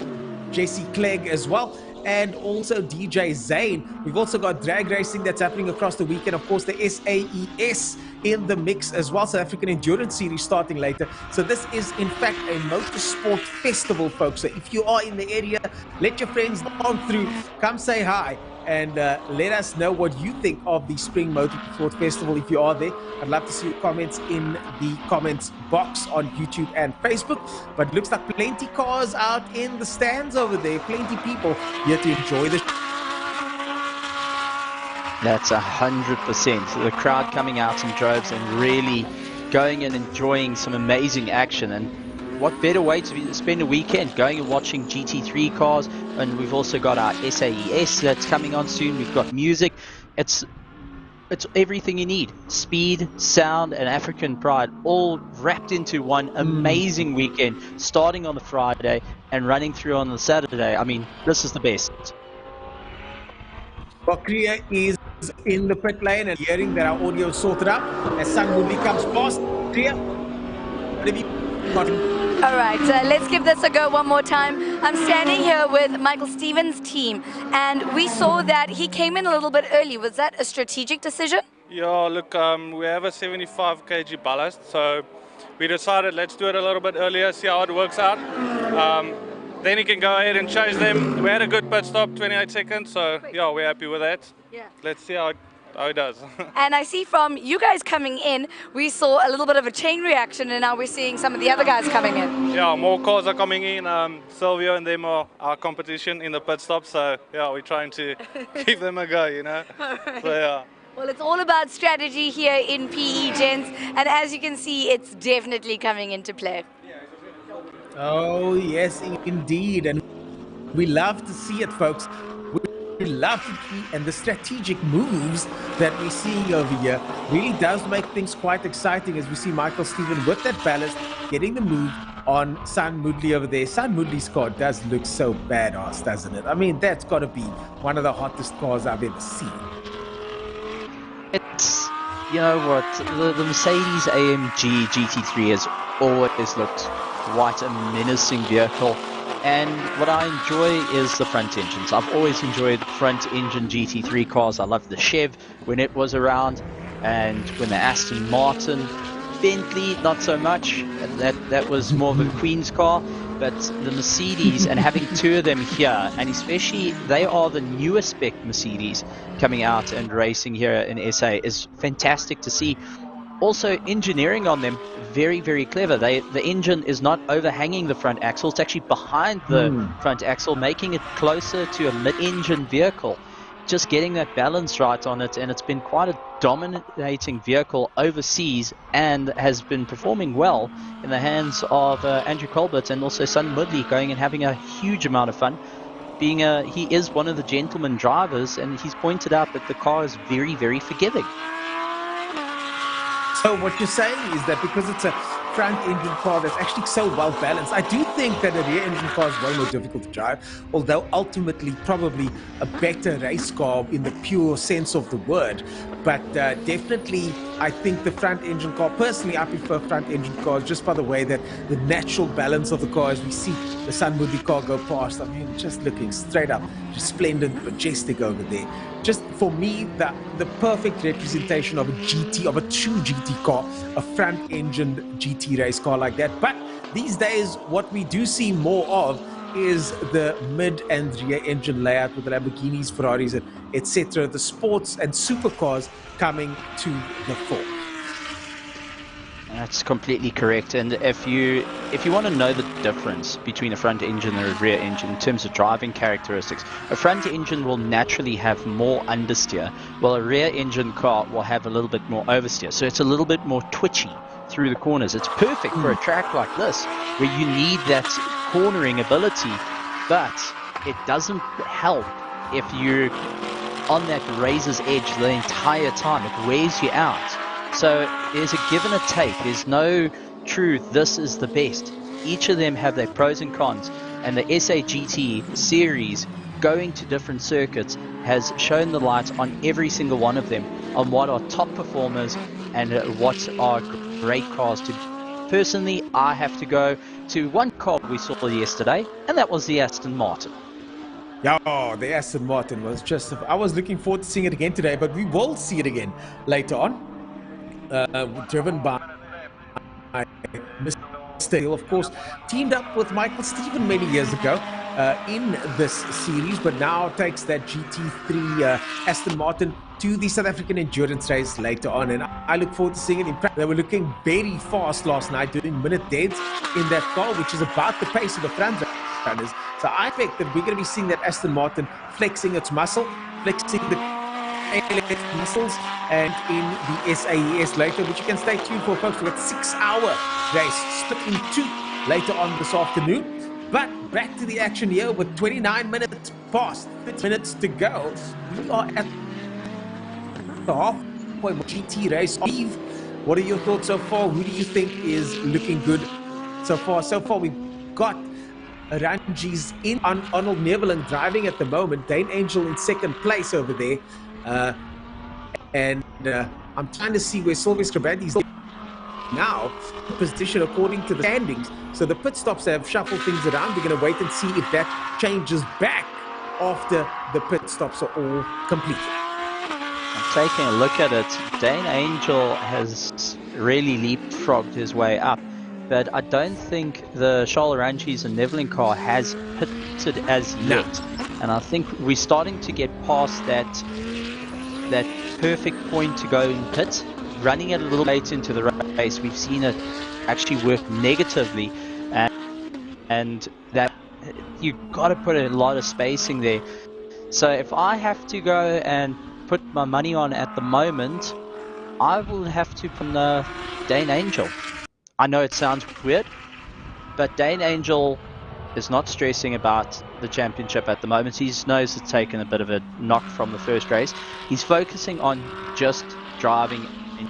JC Clegg as well, and also DJ Zane. We've also got drag racing that's happening across the weekend. Of course, the SAES in the mix as well. South African Endurance Series starting later. So this is, in fact, a motorsport festival, folks. So if you are in the area, let your friends on through. Come say hi and let us know what you think of the Spring Motorsport Festival if you are there. I'd love to see your comments in the comments box on YouTube and Facebook. But looks like plenty cars out in the stands over there. Plenty people here to enjoy the That's 100%. The crowd coming out in droves and really going and enjoying some amazing action. And what better way to spend a weekend going and watching GT3 cars? And we've also got our SAES that's coming on soon. We've got music. It's everything you need. Speed, sound, and African pride all wrapped into one amazing weekend, starting on the Friday and running through on the Saturday. I mean, this is the best. Kriya is in the pit lane and hearing that our audio is sorted out as Sang Moonli comes past. Kriya, what have you got? All right, let's give this a go one more time. I'm standing here with Michael Stevens' team, and we saw that he came in a little bit early. Was that a strategic decision? Yeah, look, we have a 75 kg ballast, so we decided let's do it a little bit earlier, see how it works out. Then he can go ahead and chase them. We had a good pit stop, 28 seconds, so yeah, we're happy with that. Yeah. Let's see how it does. And I see from you guys coming in, we saw a little bit of a chain reaction, and now we're seeing some of the other guys coming in. Yeah, more cars are coming in. Silvio and them are our competition in the pit stop, so yeah, we're trying to give them a go, you know. Right. So yeah. Well, it's all about strategy here in PE, gents, and as you can see, it's definitely coming into play. Oh, yes, indeed. And we love to see it, folks. We love to see, and the strategic moves that we're seeing over here really does make things quite exciting as we see Michael Steven with that ballast getting the move on San Mudli over there. San Mudli's car does look so badass, doesn't it? I mean, that's got to be one of the hottest cars I've ever seen. It's, you know what, the Mercedes AMG GT3 has always looked quite a menacing vehicle, and what I enjoy is the front engines. I've always enjoyed front engine GT3 cars. I loved the Chev when it was around, and when the Aston Martin, Bentley not so much, that was more of a Queen's car, but the Mercedes and having two of them here, and especially they are the newest spec Mercedes coming out and racing here in SA, is fantastic to see. Also, engineering on them, very, very clever. The engine is not overhanging the front axle. It's actually behind the front axle, making it closer to a mid-engine vehicle. Just getting that balance right on it, and it's been quite a dominating vehicle overseas and has been performing well in the hands of Andrew Colbert and also Son Mudley, going and having a huge amount of fun. He is one of the gentleman drivers, and he's pointed out that the car is very, very forgiving. So what you're saying is that because it's a front engine car that's actually so well balanced, I do think that a rear engine car is way more difficult to drive, although ultimately probably a better race car in the pure sense of the word. But definitely, I think the front engine car, personally, I prefer front engine cars just by the way that the natural balance of the car, as we see the Son Mudley car go past, I mean, just looking straight up, resplendent, majestic over there. Just for me, the perfect representation of a GT, of a true GT car, a front-engined GT race car like that. But these days, what we do see more of is the mid and rear engine layout with the Lamborghinis, Ferraris, etc. The sports and supercars coming to the fore. That's completely correct. And if you want to know the difference between a front engine and a rear engine in terms of driving characteristics, a front engine will naturally have more understeer, while a rear engine car will have a little bit more oversteer. So it's a little bit more twitchy through the corners. It's perfect for a track like this where you need that cornering ability, but it doesn't help if you're on that razor's edge the entire time. It wears you out. So there's a give and a take. There's no true this is the best. Each of them have their pros and cons, and the SAGT series going to different circuits has shown the light on every single one of them, on what are top performers and what are great cars to. Personally, I have to go to one car we saw yesterday, and that was the Aston Martin. Yeah, the Aston Martin was just, I was looking forward to seeing it again today, but we will see it again later on. Driven by Mr. Hill, of course, teamed up with Michael Stephen many years ago in this series, but now takes that GT3 Aston Martin to the South African endurance race later on, and I look forward to seeing it in practice. They were looking very fast last night, doing minute deads in that car, which is about the pace of the front runners. So I expect that we're going to be seeing that Aston Martin flexing its muscle, flexing the ALF muscles, and in the SAES later, which you can stay tuned for, folks. We've got 6-hour race split in two later on this afternoon. But back to the action here with 29 minutes past, 30 minutes to go. We are at the halfway GT race. Eve, what are your thoughts so far? Who do you think is looking good so far? So far, we've got Ranji's in on Arnold Neveling driving at the moment. Dane Angel in second place over there. And I'm trying to see where Sylvester Brady's now position according to the standings. So the pit stops have shuffled things around. We're going to wait and see if that changes back after the pit stops are all completed. I'm taking a look at it. Dane Angel has really leapfrogged his way up, but I don't think the Charles Ranjis and Neveling car has pitted as yet. And I think we're starting to get past that perfect point to go in pit. Running it a little late into the race, we've seen it actually work negatively, and that you've got to put a lot of spacing there. So if I have to go and put my money on at the moment, I will have to put Dane Angel. I know it sounds weird, but Dane Angel is not stressing about the championship at the moment. He knows it's taken a bit of a knock from the first race. He's focusing on just driving and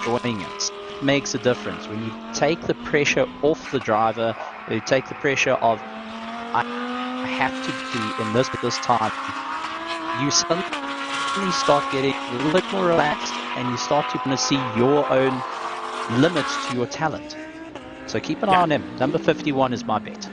enjoying it. It makes a difference. When you take the pressure off the driver, you take the pressure of, I have to be in this at this time, you suddenly start getting a little bit more relaxed, and you start to see your own limits to your talent. So keep an eye on him. Number 51 is my bet.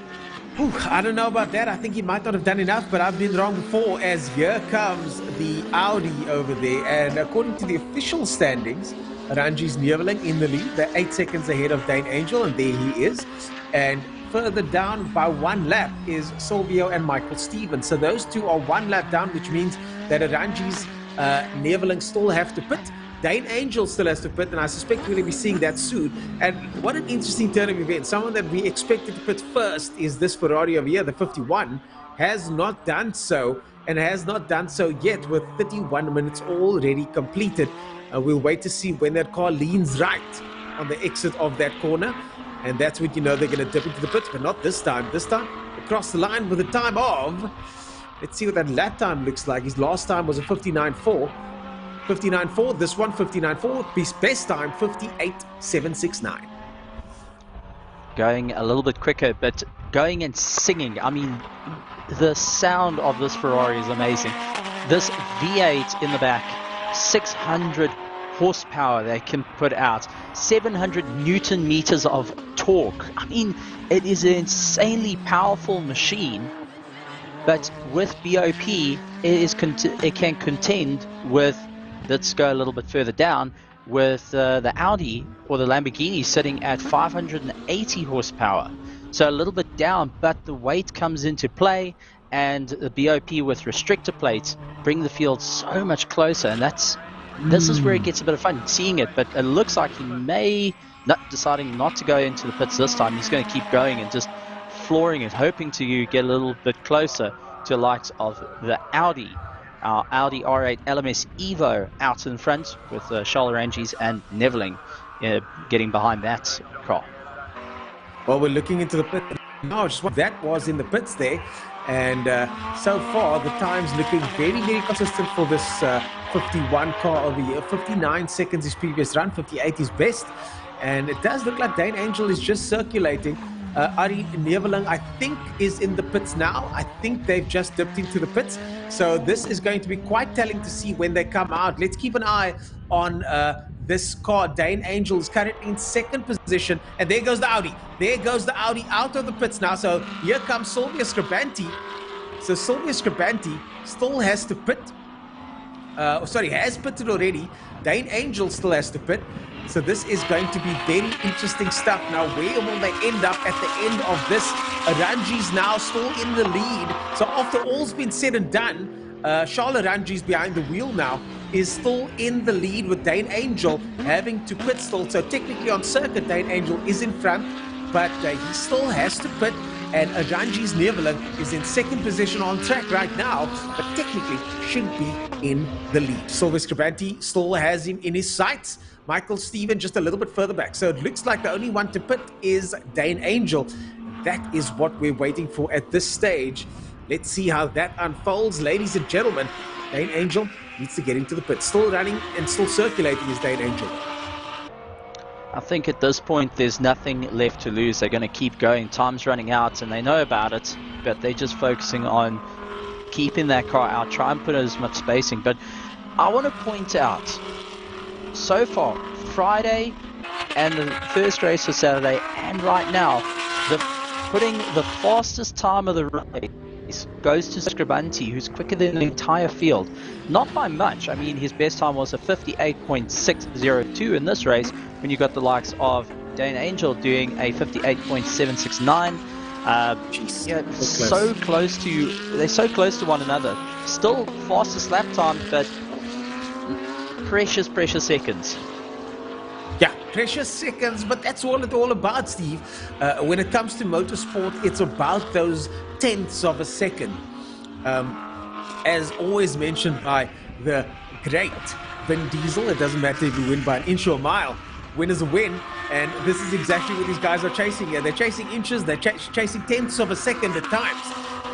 I don't know about that. I think he might not have done enough, but I've been wrong before, as here comes the Audi over there. And according to the official standings, Ranji's Neveling in the lead. They're 8 seconds ahead of Dane Angel, and there he is. And further down by 1 lap is Silvio and Michael Stevens. So those two are 1 lap down, which means that Ranji's Neveling still have to pit. Dane Angel still has to pit, and I suspect we're going to be seeing that soon. And what an interesting turn of events. Someone that we expected to pit first is this Ferrari over here, the 51, has not done so, and has not done so yet with 31 minutes already completed. We'll wait to see when that car leans right on the exit of that corner, and that's when you know they're going to dip into the pits, but not this time. This time, across the line with a time of, let's see what that lap time looks like. His last time was a 59.4. 59.4, this one 59.4, his best time 58.769. Going a little bit quicker, but going and singing. I mean, the sound of this Ferrari is amazing. This V8 in the back, 600 horsepower they can put out, 700 Newton meters of torque. I mean, it is an insanely powerful machine, but with BOP, it can contend with, let's go a little bit further down, with the Audi or the Lamborghini sitting at 580 horsepower. So a little bit down, but the weight comes into play, and the BOP with restrictor plates bring the field so much closer, and this is where it gets a bit of fun seeing it. But it looks like he may deciding not to go into the pits this time. He's going to keep going and just flooring it, hoping to get a little bit closer to the likes of the Audi. Our Audi R8 LMS Evo out in front with Charles Arangis and Neveling getting behind that car. Well, we're looking into the pit now. Just what that was in the pits there. And so far, the time's looking very, very consistent for this 51 car over here. 59 seconds his previous run, 58 his best. And it does look like Dane Angel is just circulating. Ari Neveling, I think, is in the pits now. I think they've just dipped into the pits. So this is going to be quite telling to see when they come out. Let's keep an eye on this car. Dane Angel is currently in second position. And there goes the Audi. There goes the Audi out of the pits now. So here comes Silvio Scribanti. So Silvio Scribanti still has to pit. Has pitted already. Dane Angel still has to pit. So this is going to be very interesting stuff. Now, where will they end up at the end of this? Arangis now still in the lead. So after all's been said and done, Charles Arangis behind the wheel now is still in the lead with Dane Angel having to pit still. So technically on circuit, Dane Angel is in front, but he still has to pit. And Arangis Neveling is in second position on track right now, but technically should be in the lead. Silvio Scribanti still has him in his sights. Michael Steven just a little bit further back. So it looks like the only one to pit is Dane Angel. That is what we're waiting for at this stage. Let's see how that unfolds. Ladies and gentlemen, Dane Angel needs to get into the pit. Still running and still circulating is Dane Angel. I think at this point there's nothing left to lose. They're going to keep going. Time's running out and they know about it, but they're just focusing on keeping that car out, try and put as much spacing. But I want to point out, so far, Friday and the first race for Saturday, and right now, putting the fastest time of the race goes to Scribanti, who's quicker than the entire field. Not by much. I mean, his best time was a 58.602 in this race, when you got the likes of Dane Angel doing a 58.769. They're so close to one another. Still fastest lap time, but precious seconds. Yeah, precious seconds, but that's all it's all about, Steve. When it comes to motorsport, it's about those tenths of a second. As always mentioned by the great Vin Diesel, it doesn't matter if you win by an inch or a mile. Win is a win, and this is exactly what these guys are chasing here. They're chasing inches, they're chasing tenths of a second at times.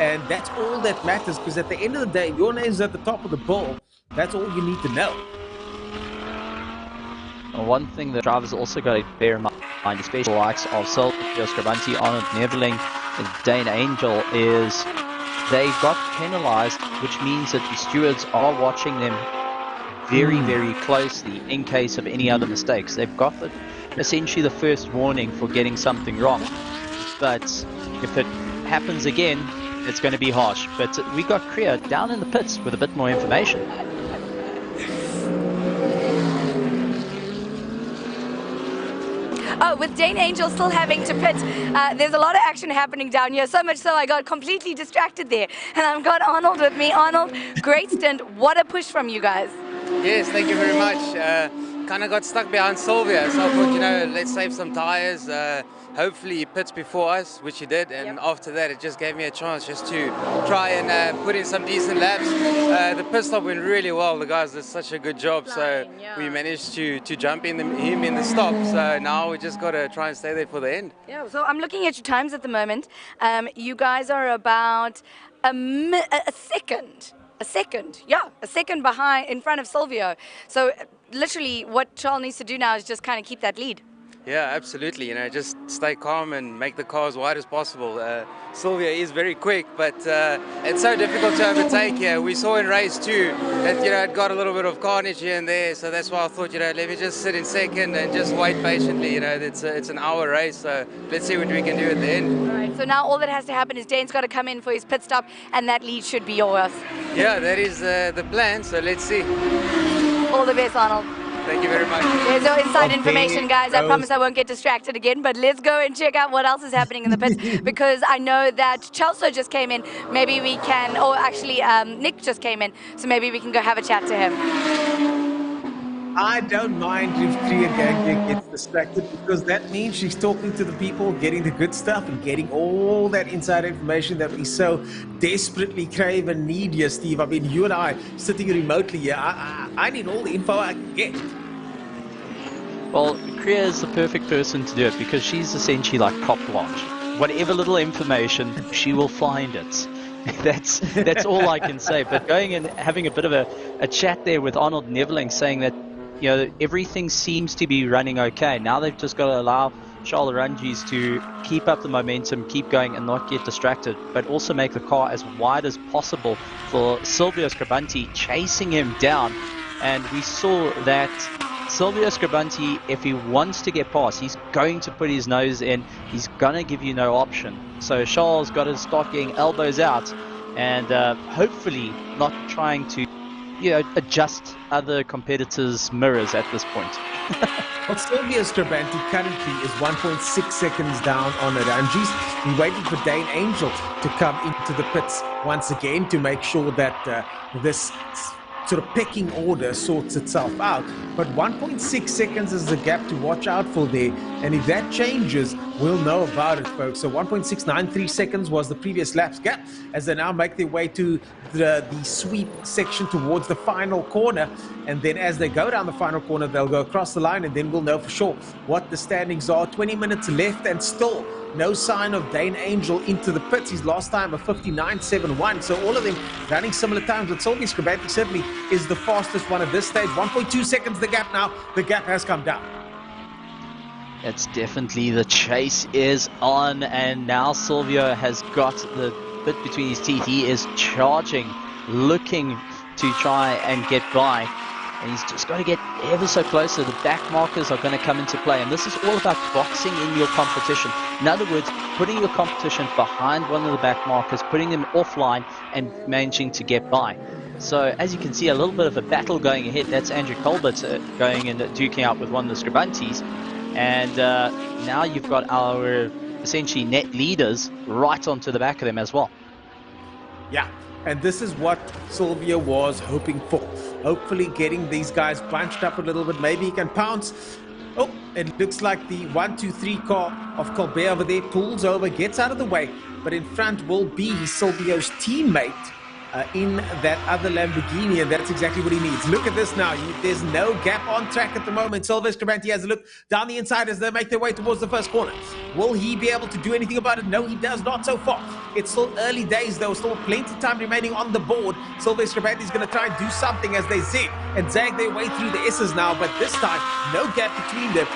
And that's all that matters, because at the end of the day, if your name's at the top of the bill, that's all you need to know. One thing that drivers also got to bear in mind, especially the likes of Silvio Scribanti, Arnold Neveling, and Dane Angel, is they got penalized, which means that the stewards are watching them very closely in case of any other mistakes. They've got essentially the first warning for getting something wrong, but if it happens again, it's going to be harsh. But we got Kriya down in the pits with a bit more information. Oh, with Dane Angel still having to pit, there's a lot of action happening down here, so much so I got completely distracted there. And I've got Arnold with me. Arnold, great stint. What a push from you guys. Yes, thank you very much. Kind of got stuck behind Sylvia, so I thought, you know, let's save some tyres. Hopefully he pits before us, which he did, and after that it just gave me a chance just to try and put in some decent laps. The pit stop went really well. The guys did such a good job, so we managed to jump in him in the stop. So now we just got to try and stay there for the end. Yeah, so I'm looking at your times at the moment. You guys are about a second behind, in front of Silvio. So literally what Charles needs to do now is just kind of keep that lead. Yeah, absolutely. You know, just stay calm and make the car as wide as possible. Sylvia is very quick, but it's so difficult to overtake here. We saw in race 2 that, you know, it got a little bit of carnage here and there, so that's why I thought, you know, let me just sit in second and just wait patiently. You know, it's an hour race, so let's see what we can do at the end. All right, so now all that has to happen is Dane's got to come in for his pit stop, and that lead should be yours. Yeah, that is the plan, so let's see. All the best, Arnold. Thank you very much. There's no inside information, guys. I promise I won't get distracted again, but let's go and check out what else is happening in the pits, because I know that Chelsea just came in. Maybe we can, or actually Nick just came in, so maybe we can go have a chat to him. I don't mind if Tria Gang gets distracted, because that means she's talking to the people, getting the good stuff, and getting all that inside information that we so desperately crave and need here, Steve. I mean, you and I sitting remotely here, I need all the info I can get. Well, Kriya is the perfect person to do it, because she's essentially like carte blanche. Whatever little information, she will find it. That's all I can say. But going and having a bit of a chat there with Arnold Neveling, saying that, you know, everything seems to be running okay. Now they've just got to allow Charles Arangis to keep up the momentum, keep going and not get distracted, but also make the car as wide as possible for Silvio Scribante chasing him down. And we saw that Silvio Scribante, if he wants to get past, he's going to put his nose in. He's going to give you no option. So Charles got to start getting elbows out and hopefully not trying to, you know, adjust other competitors' mirrors at this point. Well, Silvio Scribante currently is 1.6 seconds down on Arangis. We're waiting for Dane Angel to come into the pits once again to make sure that this sort of pecking order sorts itself out. But 1.6 seconds is the gap to watch out for there. And if that changes, we'll know about it, folks. So 1.693 seconds was the previous lap's gap as they now make their way to the sweep section towards the final corner. And then as they go down the final corner, they'll go across the line, and then we'll know for sure what the standings are. 20 minutes left and still no sign of Dane Angel into the pits. His last time of 59.71. So all of them running similar times. But Silvio Scribante certainly is the fastest one at this stage. 1.2 seconds the gap now. The gap has come down. It's definitely, the chase is on, and now Silvio has got the bit between his teeth. He is charging, looking to try and get by, and he's just got to get ever so closer. The back markers are going to come into play, and this is all about boxing in your competition. In other words, putting your competition behind one of the back markers, putting them offline and managing to get by. So as you can see, a little bit of a battle going ahead. That's Andrew Colbert going and duking out with one of the Scribantes. And now you've got our essentially net leaders right onto the back of them as well. Yeah, and this is what Silvio was hoping for. Hopefully getting these guys bunched up a little bit. Maybe he can pounce. Oh, it looks like the 1-2-3 car of Colbert over there pulls over, gets out of the way. But in front will be Silvio's teammate in that other Lamborghini, and that's exactly what he needs. Look at this now. There's no gap on track at the moment. Silvio Scribante has a look down the inside as they make their way towards the first corner. Will he be able to do anything about it? No, he does not so far. It's still early days, though. Still plenty of time remaining on the board. Silvio Scribante is going to try and do something as they zig and zag their way through the S's now, but this time, no gap between them.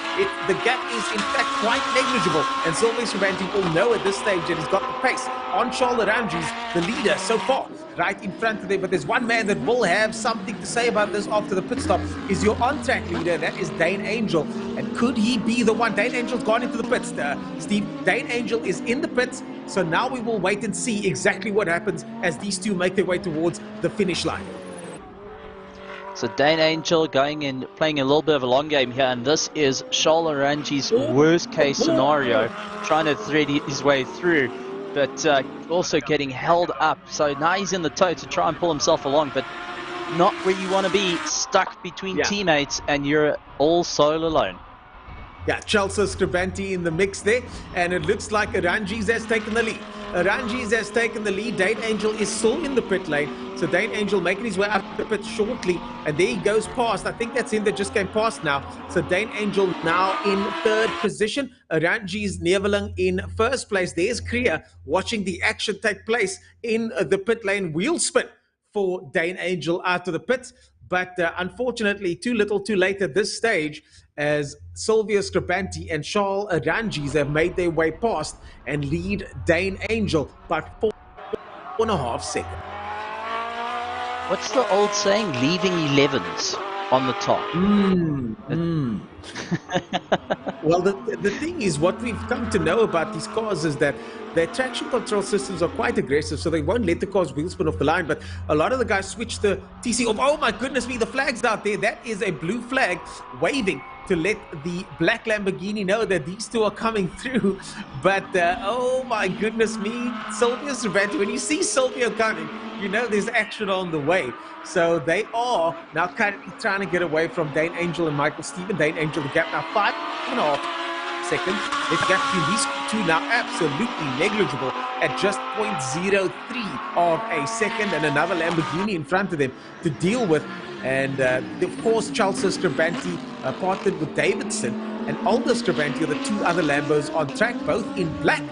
The gap is, in fact, quite negligible, and Silvio Scribante will know at this stage that he's got the pace on Charles Arangis, the leader so far, right in front of them. But there's one man that will have something to say about this after the pit stop, is your on-track leader, that is Dane Angel. And could he be the one? Dane Angel's gone into the pits, Steve. Dane Angel is in the pits, so now we will wait and see exactly what happens as these two make their way towards the finish line. So Dane Angel going in, playing a little bit of a long game here, and this is Charles Arangis' worst case scenario, trying to thread his way through, but also getting held up. So now he's in the tow to try and pull himself along, but not where you want to be, stuck between Yeah. teammates and you're all sole alone. Yeah, Chelsea Scribanti in the mix there, and it looks like Aranjis has taken the lead. Aranjis has taken the lead. Dane Angel is still in the pit lane, so Dane Angel making his way up the pit shortly, and there he goes past. I think that's him that just came past now. So Dane Angel now in third position. Aranjis Neveling in first place. There's Kriya watching the action take place in the pit lane. Wheel spin for Dane Angel out of the pits. But unfortunately, too little too late at this stage, as Sylvia Scribanti and Charles Aranjis have made their way past and lead Dane Angel by 4.5 seconds. What's the old saying? Leaving 11s on the top. Well, the thing is, what we've come to know about these cars is that their traction control systems are quite aggressive, so they won't let the cars wheel spin off the line. But a lot of the guys switch the TC off. Oh my goodness me, the flag's out there. That is a blue flag waving to let the black Lamborghini know that these two are coming through. But oh my goodness me, Sylvia Scribanti, when you see Sylvia coming, you know there's action on the way. So they are now currently trying to get away from Dane Angel and Michael Steven. Dane Angel, the gap now 5.5 seconds. The gap between these two now absolutely negligible at just 0.03 of a second, and another Lamborghini in front of them to deal with. And of course, Chelsea Scribanti partnered with Davidson, and Alder Scribanti are the two other Lambos on track, both in black.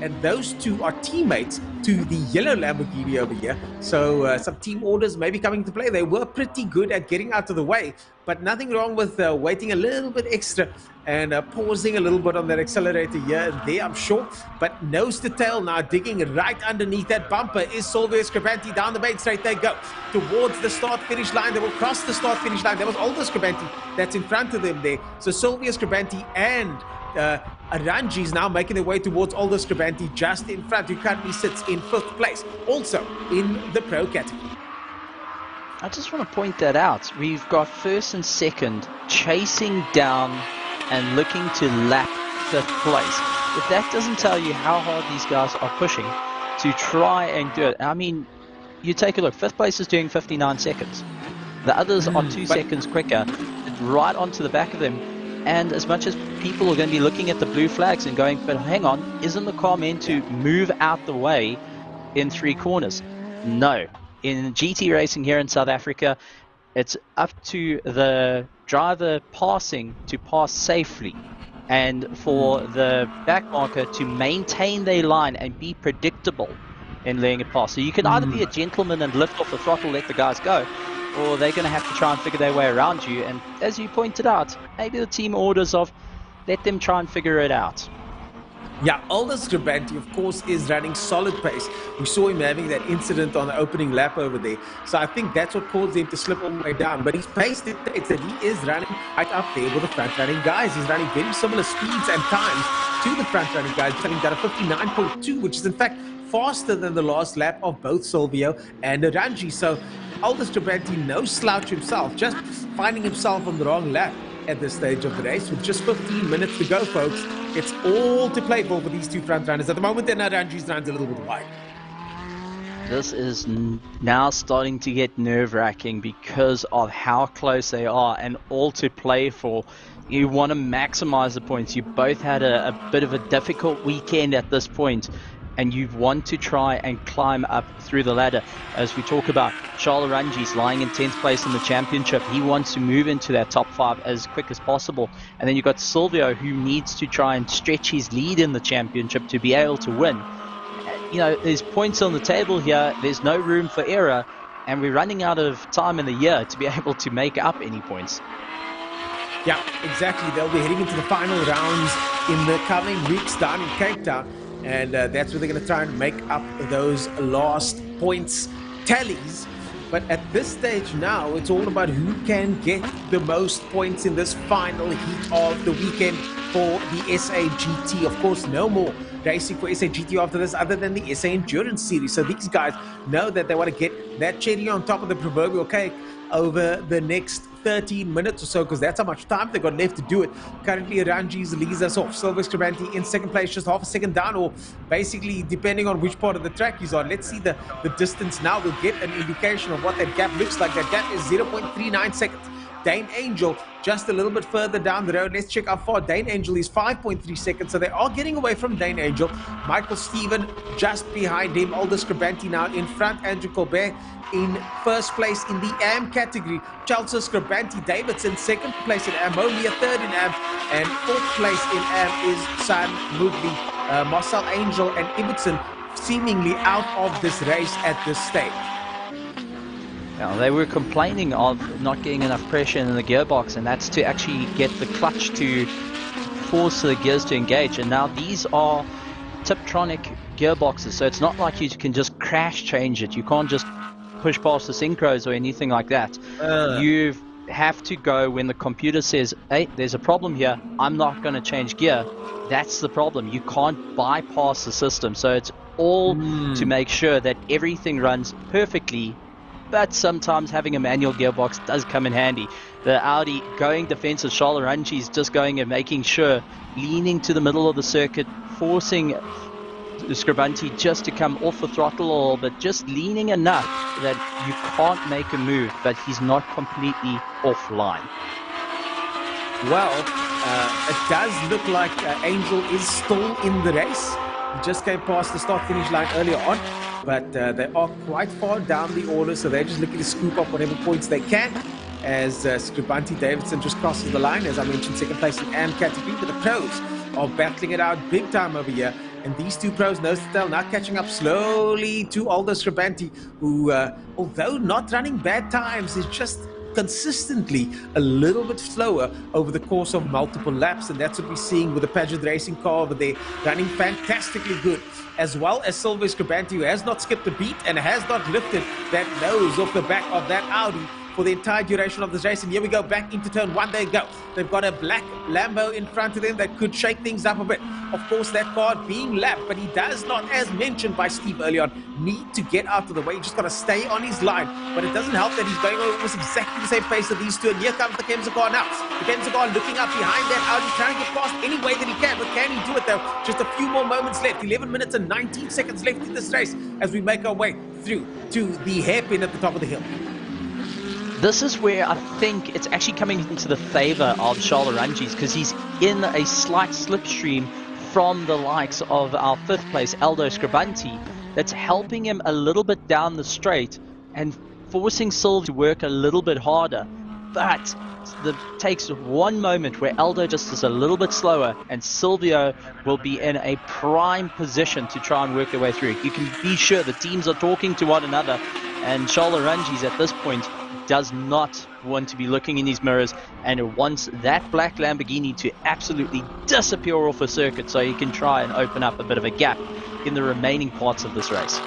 And those two are teammates to the yellow Lamborghini over here. So some team orders may be coming to play. They were pretty good at getting out of the way, but nothing wrong with waiting a little bit extra and pausing a little bit on that accelerator here and there, I'm sure. But nose to tail now, digging right underneath that bumper is Sylvia Scribanti. Down the main straight they go towards the start-finish line. They will cross the start-finish line. That was Alder Scribanti that's in front of them there. So Sylvia Scribanti and Aranji is now making their way towards Alder Scribanti just in front, who currently sits in 5th place, also in the pro category. I just want to point that out. We've got first and second chasing down and looking to lap 5th place. If that doesn't tell you how hard these guys are pushing to try and do it. I mean, you take a look. 5th place is doing 59 seconds. The others are 2 seconds quicker, right onto the back of them. And as much as people are going to be looking at the blue flags and going, but hang on, isn't the car meant to move out the way in 3 corners? No. In GT racing here in South Africa, it's up to the driver passing to pass safely, and for the back marker to maintain their line and be predictable in letting it pass. So you can either be a gentleman and lift off the throttle, let the guys go, or they're going to have to try and figure their way around you. And as you pointed out, maybe the team orders of let them try and figure it out. Yeah, Alder Scribanti, of course, is running solid pace. We saw him having that incident on the opening lap over there. So I think that's what caused him to slip all the way down. But his pace dictates that he is running right up there with the front-running guys. He's running very similar speeds and times to the front-running guys. He's having done a 59.2, which is in fact faster than the last lap of both Silvio and Aranji. So Alder Scribanti, no slouch himself, just finding himself on the wrong lap at this stage of the race with just 15 minutes to go, folks. It's all to play for these two front runners at the moment, and Aranji's runs a little bit wide. This is now starting to get nerve-wracking because of how close they are and all to play for. You want to maximize the points. You both had a bit of a difficult weekend at this point, and you want to try and climb up through the ladder. As we talk about, Charles Aranji's lying in 10th place in the championship. He wants to move into that top 5 as quick as possible. And then you've got Silvio, who needs to try and stretch his lead in the championship to be able to win. You know, there's points on the table here. There's no room for error. And we're running out of time in the year to be able to make up any points. Yeah, exactly. They'll be heading into the final rounds in the coming weeks down in Cape Town. And that's where they're going to try and make up those last points tallies. But at this stage now, it's all about who can get the most points in this final heat of the weekend for the SAGT. Of course, no more racing for SAGT after this other than the SA Endurance Series. So these guys know that they want to get that cherry on top of the proverbial cake over the next 13 minutes or so, because that's how much time they've got left to do it. Currently, Ranjis leads us off. Silver Scribanti in second place, just half a second down, or basically depending on which part of the track he's on. Let's see the distance now. We'll get an indication of what that gap looks like. That gap is 0.39 seconds. Dane Angel just a little bit further down the road. Let's check how far Dane Angel is. 5.3 seconds. So they are getting away from Dane Angel. Michael Steven just behind him. Aldous Scribanti now in front. Andrew Colbert in first place in the AM category. Chelsea Scribanti Davidson second place in AM. Momia third in AM. And fourth place in AM is San Mugli. Marcel Angel and Ibbotson seemingly out of this race at this stage. Now, they were complaining of not getting enough pressure in the gearbox, and that's to actually get the clutch to force the gears to engage. And now these are Tiptronic gearboxes, so it's not like you can just crash change it. You can't just push past the synchros or anything like that. You have to go when the computer says, hey, there's a problem here, I'm not going to change gear. That's the problem. You can't bypass the system. So it's all to make sure that everything runs perfectly. But sometimes having a manual gearbox does come in handy. The Audi going defensive, Charles Ranji is just going and making sure, leaning to the middle of the circuit, forcing Scribanti just to come off the throttle a little bit, just leaning enough that you can't make a move, but he's not completely offline. Well, it does look like Angel is still in the race. He just came past the start-finish line earlier on. But they are quite far down the order, so they're just looking to scoop up whatever points they can as Scribanti Davidson just crosses the line. As I mentioned, second place in AM category, but the pros are battling it out big time over here. And these two pros, nose to tail, now catching up slowly to Aldous Scribanti, who, although not running bad times, is just consistently a little bit slower over the course of multiple laps. And that's what we're seeing with the Peugeot racing car over there, running fantastically good. As well as Silver Scribanti, who has not skipped a beat and has not lifted that nose off the back of that Audi for the entire duration of this race. And here we go, back into turn one they go. They've got a black Lambo in front of them that could shake things up a bit. Of course, that car being lapped, but he does not, as mentioned by Steve earlier on, need to get out of the way. He's just got to stay on his line. But it doesn't help that he's going almost exactly the same pace as these two. And here comes the Kemsa car now. The Kemsa car looking up behind that Audi, trying to get past any way that he can. But can he do it though? Just a few more moments left. 11 minutes and 19 seconds left in this race as we make our way through to the hairpin at the top of the hill. This is where I think it's actually coming into the favor of Charles Ranjis, because he's in a slight slipstream from the likes of our fifth place Aldo Scribanti, that's helping him a little bit down the straight and forcing Silv to work a little bit harder. But it takes one moment where Aldo just is a little bit slower, and Silvio will be in a prime position to try and work their way through. You can be sure the teams are talking to one another, and Charles Ranjis at this point does not want to be looking in his mirrors and wants that black Lamborghini to absolutely disappear off the circuit so he can try and open up a bit of a gap in the remaining parts of this race.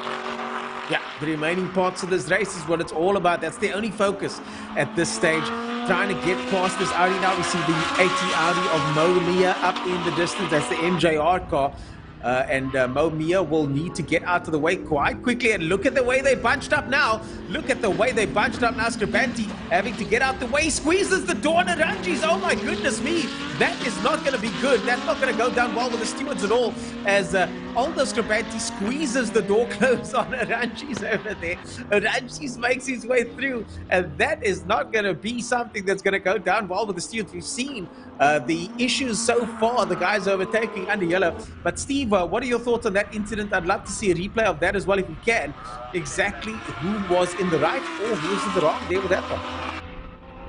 Yeah, the remaining parts of this race is what it's all about. That's the only focus at this stage, trying to get past this Audi. Now we see the 80 Audi of Mo Mia up in the distance. That's the MJR car. And Mo Mia will need to get out of the way quite quickly. And look at the way they bunched up now. Look at the way they bunched up now. Scribanti having to get out the way. Squeezes the door on Ranjis. Oh my goodness me. That is not going to be good. That's not going to go down well with the stewards at all. As Aldo Scribanti squeezes the door closed on Ranjis over there. Ranjis makes his way through. And that is not going to be something that's going to go down well with the stewards. We've seen the issues so far, the guys overtaking under yellow. But Steve, what are your thoughts on that incident? I'd love to see a replay of that as well if you can. Exactly who was in the right or who was in the wrong there with that one.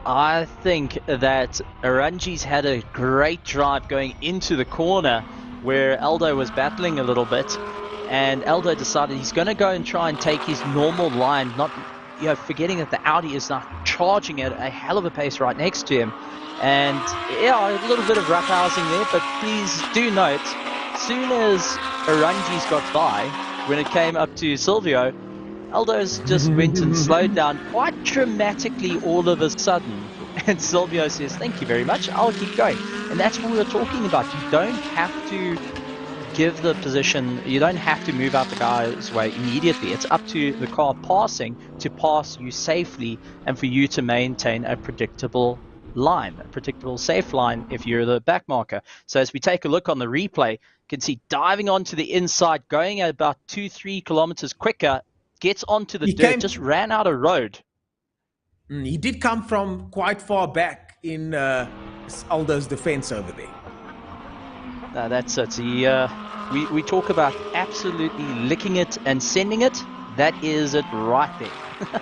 I think that Ranjis had a great drive going into the corner where Aldo was battling a little bit, and Aldo decided he's going to go and try and take his normal line, not forgetting that the Audi is now charging at a hell of a pace right next to him. And yeah, a little bit of roughhousing there, but please do note, as soon as Ranjis got by, when it came up to Silvio, Aldo's just went and slowed down quite dramatically all of a sudden. And Silvio says, thank you very much, I'll keep going. And that's what we were talking about. You don't have to give the position, you don't have to move out the guy's way immediately. It's up to the car passing to pass you safely and for you to maintain a predictable line, a predictable safe line if you're the back marker. So as we take a look on the replay, you can see diving onto the inside, going at about 2-3 kilometers quicker, gets onto the dirt, just ran out of road. He did come from quite far back in Aldo's defense over there. That's it. We talk about absolutely licking it and sending it. That is it right there.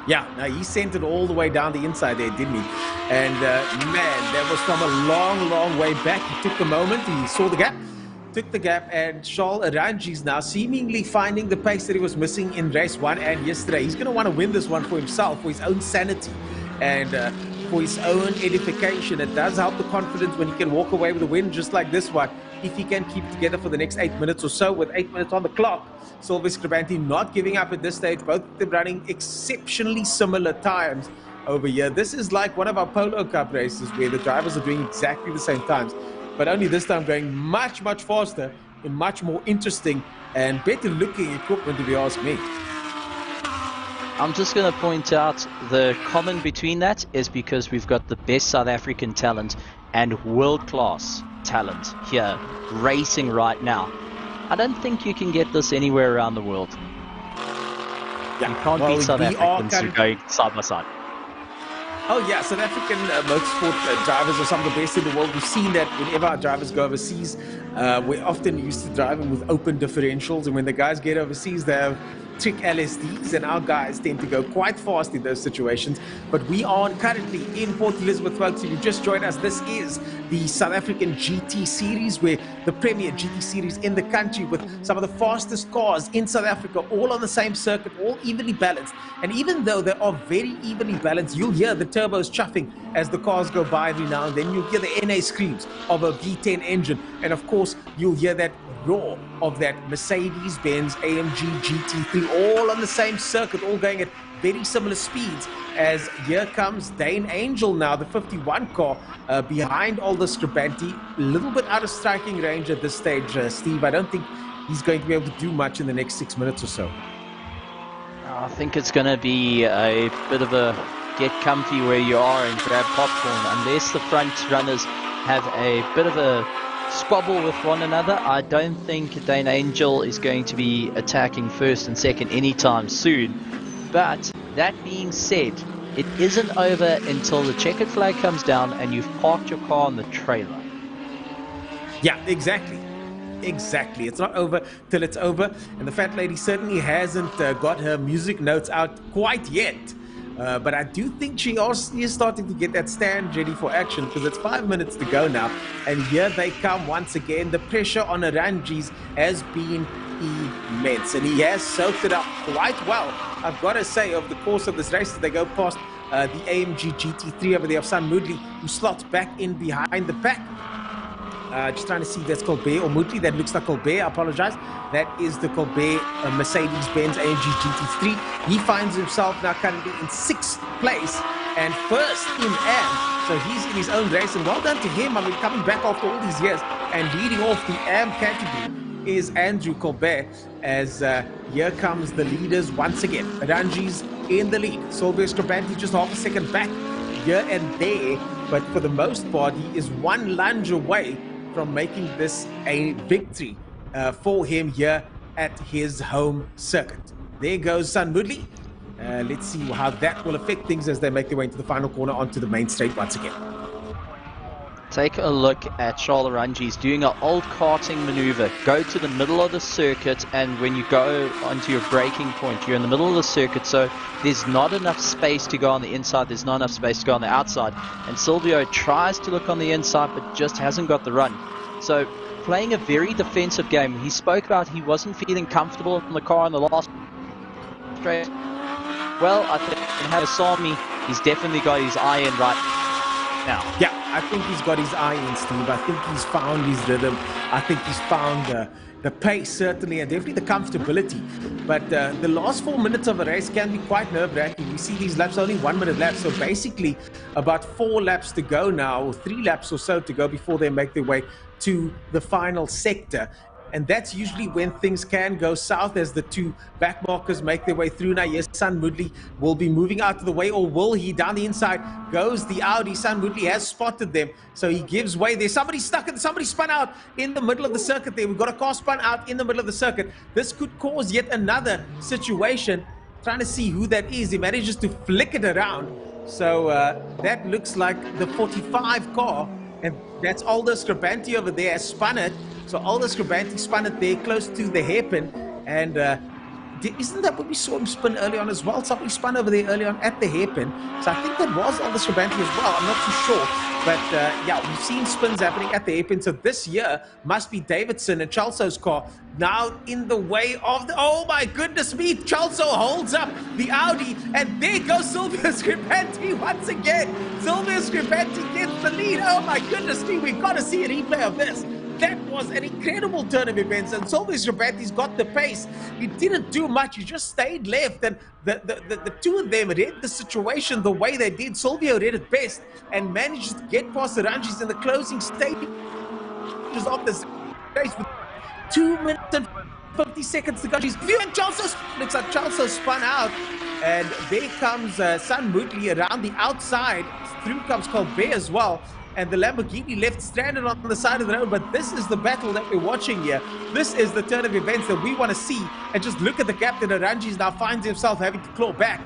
Yeah, no, he sent it all the way down the inside there, didn't he? And man, that was from a long, long way back. He took the moment, he saw the gap, took the gap, and Charles Arangis now seemingly finding the pace that he was missing in race 1 and yesterday. He's going to want to win this one for himself, for his own sanity, and for his own edification. It does help the confidence when he can walk away with a win just like this one, if he can keep together for the next 8 minutes or so, with 8 minutes on the clock. Silver Scribanti not giving up at this stage, both of them running exceptionally similar times over here. This is like one of our Polo Cup races where the drivers are doing exactly the same times, but only this time going much, much faster and much more interesting and better looking equipment, if you ask me. I'm just going to point out the common between that is because we've got the best South African talent and world-class talent here racing right now. I don't think you can get this anywhere around the world. Yeah, you can't beat South Africans who go side by side. Oh yeah, South African motorsport drivers are some of the best in the world. We've seen that whenever our drivers go overseas, we're often used to driving with open differentials, and when the guys get overseas, they have trick LSDs, and our guys tend to go quite fast in those situations. But we are currently in Port Elizabeth, folks. If you just joined us, this is the South African GT Series, where the premier GT Series in the country, with some of the fastest cars in South Africa, all on the same circuit, all evenly balanced. And even though they are very evenly balanced, you'll hear the turbos chuffing as the cars go by every now and then. You'll hear the NA screams of a V10 engine, and of course you'll hear that roar of that Mercedes-Benz AMG GT3, all on the same circuit, all going at very similar speeds. As here comes Dane Angel now, the 51 car, behind Aldous Scribanti, a little bit out of striking range at this stage, Steve. I don't think he's going to be able to do much in the next 6 minutes or so. I think it's going to be a bit of a get comfy where you are and grab popcorn. Unless the front runners have a bit of a squabble with one another, I don't think Dane Angel is going to be attacking first and second anytime soon. But that being said, it isn't over until the checkered flag comes down and you've parked your car on the trailer. Yeah, exactly. Exactly. It's not over till it's over. And the fat lady certainly hasn't got her music notes out quite yet. But I do think she is starting to get that stand ready for action, because it's 5 minutes to go now. And here they come once again. The pressure on Arangis has been immense, and he has soaked it up quite well. I've got to say, over the course of this race, they go past the AMG GT3 over there of San Moodley, who slots back in behind the pack. Just trying to see if that's Colbert or Moodley. That looks like Colbert. I apologize. That is the Colbert Mercedes-Benz AMG GT3. He finds himself now currently in 6th place and first in AM. So he's in his own race, and well done to him. I mean, coming back after all these years and leading off the AM category is Andrew Colbert, as here comes the leaders once again. Arangis in the lead. Silver Scribanti just half a second back here and there, but for the most part, he is one lunge away from making this a victory for him here at his home circuit. There goes San Moodley. Let's see how that will affect things as they make their way into the final corner onto the main straight once again. Take a look at Charles Arangis doing an old karting maneuver. Go to the middle of the circuit, and when you go onto your braking point, you're in the middle of the circuit, so there's not enough space to go on the inside, there's not enough space to go on the outside. And Silvio tries to look on the inside, but just hasn't got the run. So playing a very defensive game. He spoke about he wasn't feeling comfortable in the car in the last straight. Well, I think in Havasami, he's definitely got his eye in right now. Yeah, I think he's got his eye in, Steve. I think he's found his rhythm. I think he's found the pace, certainly, and definitely the comfortability. But the last 4 minutes of a race can be quite nerve-wracking. We see these laps, only 1 minute laps, so basically about 4 laps to go now, or 3 laps or so to go before they make their way to the final sector. And that's usually when things can go south as the two back markers make their way through. Now, yes, Sun Moodley will be moving out of the way, or will he? Down the inside goes the Audi. Sun Moodley has spotted them, so he gives way. There's somebody stuck, somebody spun out in the middle of the circuit there. We've got a car spun out in the middle of the circuit. This could cause yet another situation. Trying to see who that is. He manages to flick it around. So that looks like the 45 car, and that's Aldo Scribanti over there has spun it. So Aldo Scribanti spun it there close to the hairpin, and isn't that what we saw him spin early on as well? Somebody spun over there early on at the hairpin. So I think that was Aldo Scribanti as well. I'm not too sure. But yeah, we've seen spins happening at the hairpin. So this year must be Davidson and Chalso's car now in the way of the... Oh my goodness me! Chalso holds up the Audi, and there goes Silvio Scribanti once again. Silvio Scribanti gets the lead. Oh my goodness me! We've got to see a replay of this. That was an incredible turn of events, and Silvio Scribanti's got the pace. He didn't do much, he just stayed left, and the two of them read the situation the way they did. Silvio read it best and managed to get past the Ranjis in the closing stages of this race with 2 minutes and 50 seconds to go. She's viewing Chalso. Looks like Chalso spun out, and there comes Sun Moodley around the outside. Through comes Colbert as well. And the Lamborghini left stranded on the side of the road. But this is the battle that we're watching here. This is the turn of events that we want to see. And just look at the captain. Aranjis now finds himself having to claw back.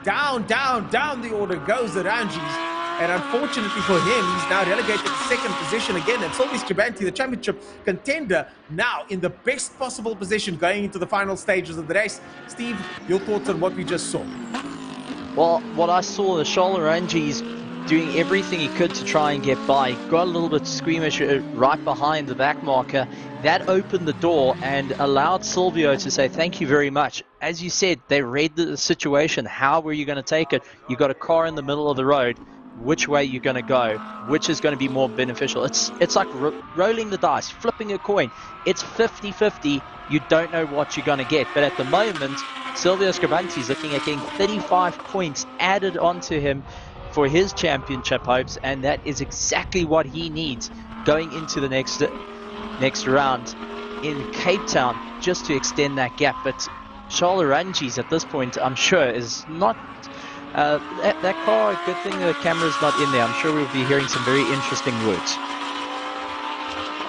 Down, down, down the order goes Aranjis. And unfortunately for him, he's now relegated to second position again. And Silvio Scribanti, the championship contender, now in the best possible position going into the final stages of the race. Steve, your thoughts on what we just saw? Well, what I saw, the Charles Aranjis doing everything he could to try and get by. Got a little bit squeamish right behind the back marker. That opened the door and allowed Silvio to say thank you very much. As you said, they read the situation. How were you going to take it? You got a car in the middle of the road. Which way you're going to go? Which is going to be more beneficial? It's like rolling the dice, flipping a coin. It's 50-50. You don't know what you're going to get. But at the moment, Silvio Scribanti is looking at getting 35 points added onto him for his championship hopes, and that is exactly what he needs going into the next round in Cape Town, just to extend that gap. But Charles Aranjis at this point, I'm sure, is not that car. Good thing the camera's not in there. I'm sure we'll be hearing some very interesting words.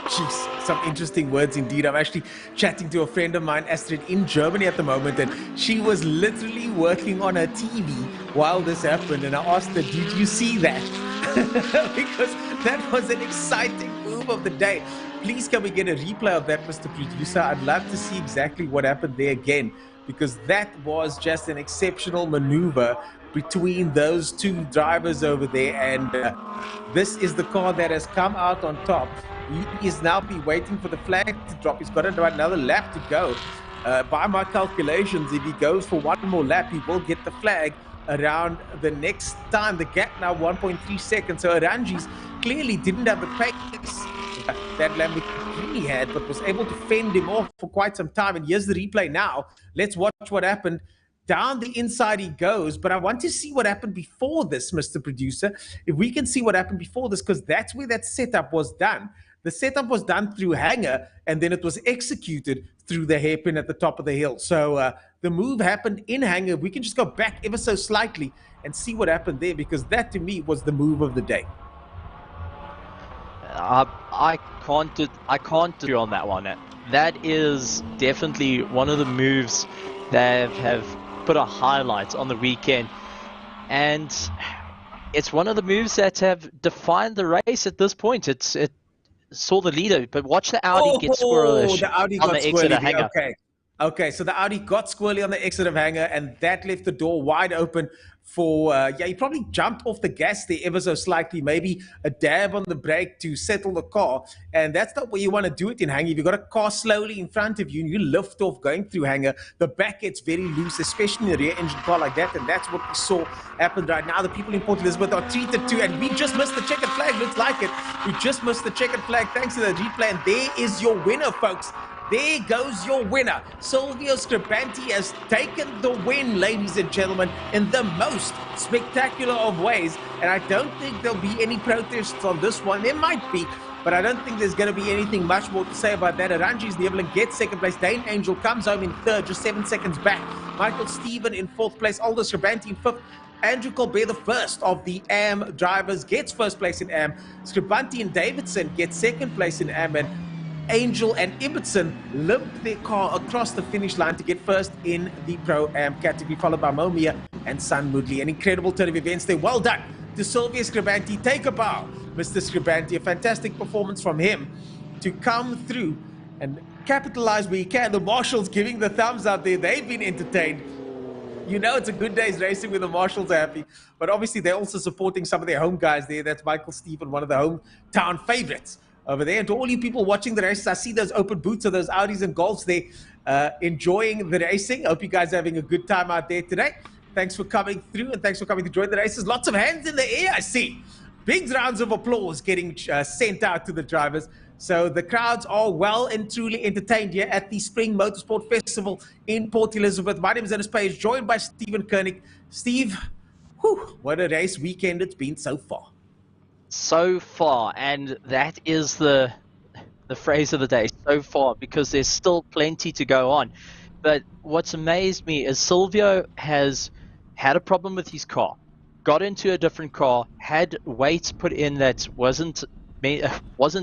Jeez, some interesting words indeed. I'm actually chatting to a friend of mine, Astrid, in Germany at the moment, and she was literally working on her TV while this happened, and I asked her, did you see that? Because that was an exciting move of the day. Please can we get a replay of that, Mr. Producer? I'd love to see exactly what happened there again, because that was just an exceptional maneuver between those two drivers over there, and this is the car that has come out on top. He is now be waiting for the flag to drop. He's got another lap to go. By my calculations, if he goes for one more lap, he will get the flag around the next time. The gap now 1.3 seconds. So Aranjis clearly didn't have the pace that Lamborghini had, but was able to fend him off for quite some time. And here's the replay now. Let's watch what happened. Down the inside he goes, but I want to see what happened before this, Mr. Producer. If we can see what happened before this, because that's where that setup was done. The setup was done through hanger, and then it was executed through the hairpin at the top of the hill. So the move happened in hanger. We can just go back ever so slightly and see what happened there, because that to me was the move of the day. I can't do on that one. That is definitely one of the moves that have put a highlight on the weekend, and it's one of the moves that have defined the race at this point. It saw the leader, but watch the Audi get squirrelish the Audi on got the exit squirrely. of hanger. Okay, so the Audi got squirrely on the exit of hanger, and that left the door wide open for, he probably jumped off the gas there ever so slightly, maybe a dab on the brake to settle the car, and that's not where you want to do it in hanger. If you've got a car slowly in front of you and you lift off going through hanger, the back gets very loose, especially in a rear engine car like that, and that's what we saw happen right now. The people in Port Elizabeth are treated to, and we just missed the checkered flag, looks like it. We just missed the checkered flag thanks to the replay, and there is your winner, folks. There goes your winner. Silvio Scribanti has taken the win, ladies and gentlemen, in the most spectacular of ways. And I don't think there'll be any protests on this one. There might be, but I don't think there's going to be anything much more to say about that. Aranji's Neveling gets second place. Dane Angel comes home in third, just 7 seconds back. Michael Stephen in fourth place. Aldous Scribanti in fifth. Andrew Colbert, the first of the AM drivers, gets first place in AM. Scribanti and Davidson get second place in AM. And Angel and Ibbotson limped their car across the finish line to get first in the Pro-Am category, followed by Momia and Sun Moodley. An incredible turn of events there. Well done to Silvio Scribanti. Take a bow, Mr. Scribanti. A fantastic performance from him to come through and capitalize where he can. The marshals giving the thumbs up there. They've been entertained. You know it's a good day's racing when the marshals are happy. But obviously they're also supporting some of their home guys there. That's Michael Stephen, one of the hometown favorites over there. And to all you people watching the races, I see those open boots of those Audis and Golfs there enjoying the racing. I hope you guys are having a good time out there today. Thanks for coming through and thanks for coming to join the races. Lots of hands in the air, I see. Big rounds of applause getting sent out to the drivers. So the crowds are well and truly entertained here at the Spring Motorsport Festival in Port Elizabeth. My name is Dennis Page, joined by Stephen Koenig. Steve, whew, what a race weekend it's been so far. So far, and that is the phrase of the day, so far, because there's still plenty to go on. But what's amazed me is Silvio has had a problem with his car, got into a different car, had weight put in that wasn't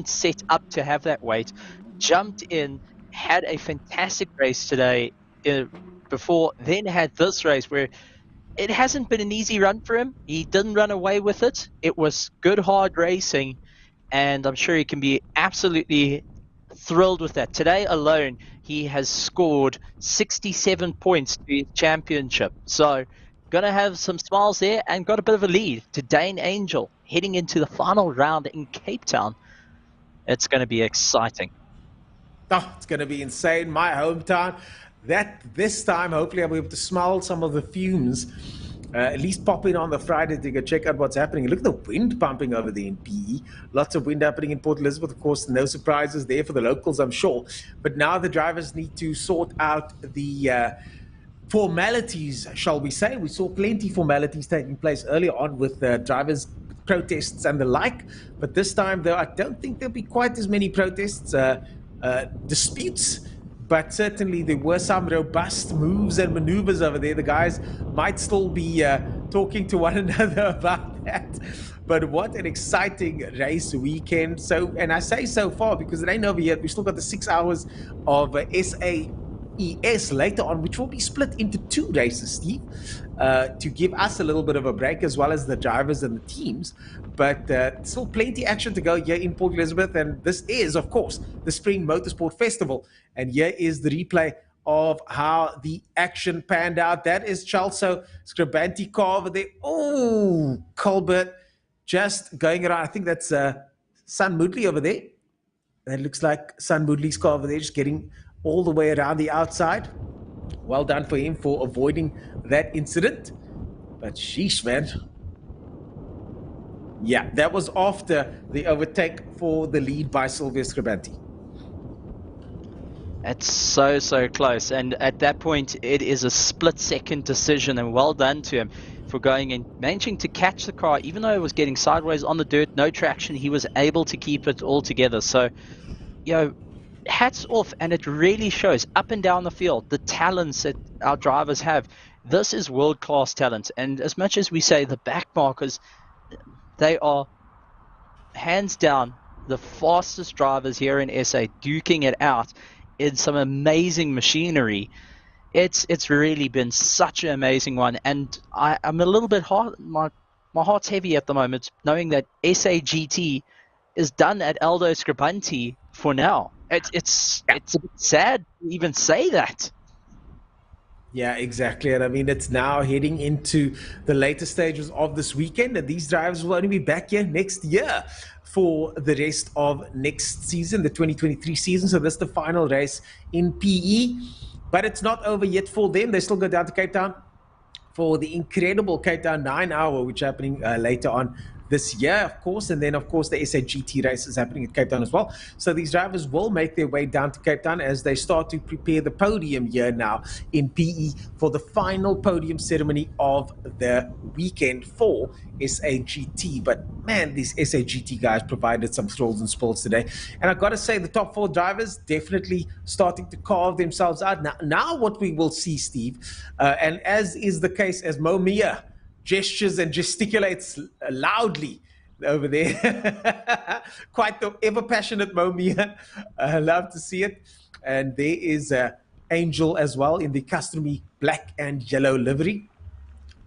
set up to have that weight, jumped in, had a fantastic race today before, then had this race where it hasn't been an easy run for him. He didn't run away with it. It was good, hard racing, and I'm sure he can be absolutely thrilled with that. Today alone, he has scored 67 points to his championship. So, going to have some smiles there and got a bit of a lead to Dane Angel heading into the final round in Cape Town. It's going to be exciting. Oh, it's going to be insane. My hometown. That this time, hopefully, I'll be able to smell some of the fumes. At least pop in on the Friday to go check out what's happening. Look at the wind pumping over there in PE. Lots of wind happening in Port Elizabeth. Of course, no surprises there for the locals, I'm sure. But now the drivers need to sort out the formalities, shall we say. We saw plenty formalities taking place earlier on with drivers' protests and the like. But this time, though, I don't think there'll be quite as many protests, disputes. But certainly there were some robust moves and maneuvers over there. The guys might still be talking to one another about that. But what an exciting race weekend. So, and I say so far because it ain't over yet. We've still got the 6 hours of SAES later on, which will be split into 2 races, Steve, to give us a little bit of a break as well as the drivers and the teams. But still plenty action to go here in Port Elizabeth. And this is, of course, the Spring Motorsport Festival. And here is the replay of how the action panned out. That is Chalso Scribanti car over there. Oh, Colbert just going around. I think that's Sun Moodley over there. That looks like Sun Moodley's car over there, just getting all the way around the outside. Well done for him for avoiding that incident. But sheesh, man. Yeah, that was after the overtake for the lead by Silvio Scribanti. It's so close, and at that point it is a split-second decision, and well done to him for going and managing to catch the car. Even though it was getting sideways on the dirt, no traction, he was able to keep it all together. So, you know, hats off, and it really shows up and down the field the talents that our drivers have. This is world-class talent, and as much as we say the back markers, they are hands down the fastest drivers here in SA, duking it out in some amazing machinery. It's really been such an amazing one, and I'm a little bit hard. My heart's heavy at the moment, knowing that SAGT is done at Aldo Scribanti for now. It's a bit sad to even say that. Yeah, exactly. And I mean, it's now heading into the later stages of this weekend, and these drivers will only be back here next year for the rest of next season, the 2023 season. So this is the final race in PE, but it's not over yet for them. They still go down to Cape Town for the incredible Cape Town 9 hour, which is happening later on this year, of course. And then, of course, the SAGT race is happening at Cape Town as well. So these drivers will make their way down to Cape Town as they start to prepare the podium here now in PE for the final podium ceremony of the weekend for SAGT. But man, these SAGT guys provided some thrills and spills today. And I've got to say, the top 4 drivers definitely starting to carve themselves out. Now what we will see, Steve, and as is the case as Mo Mia gestures and gesticulates loudly over there. Quite the ever passionate Mo Mia. I love to see it. And there is Angel as well in the customary black and yellow livery.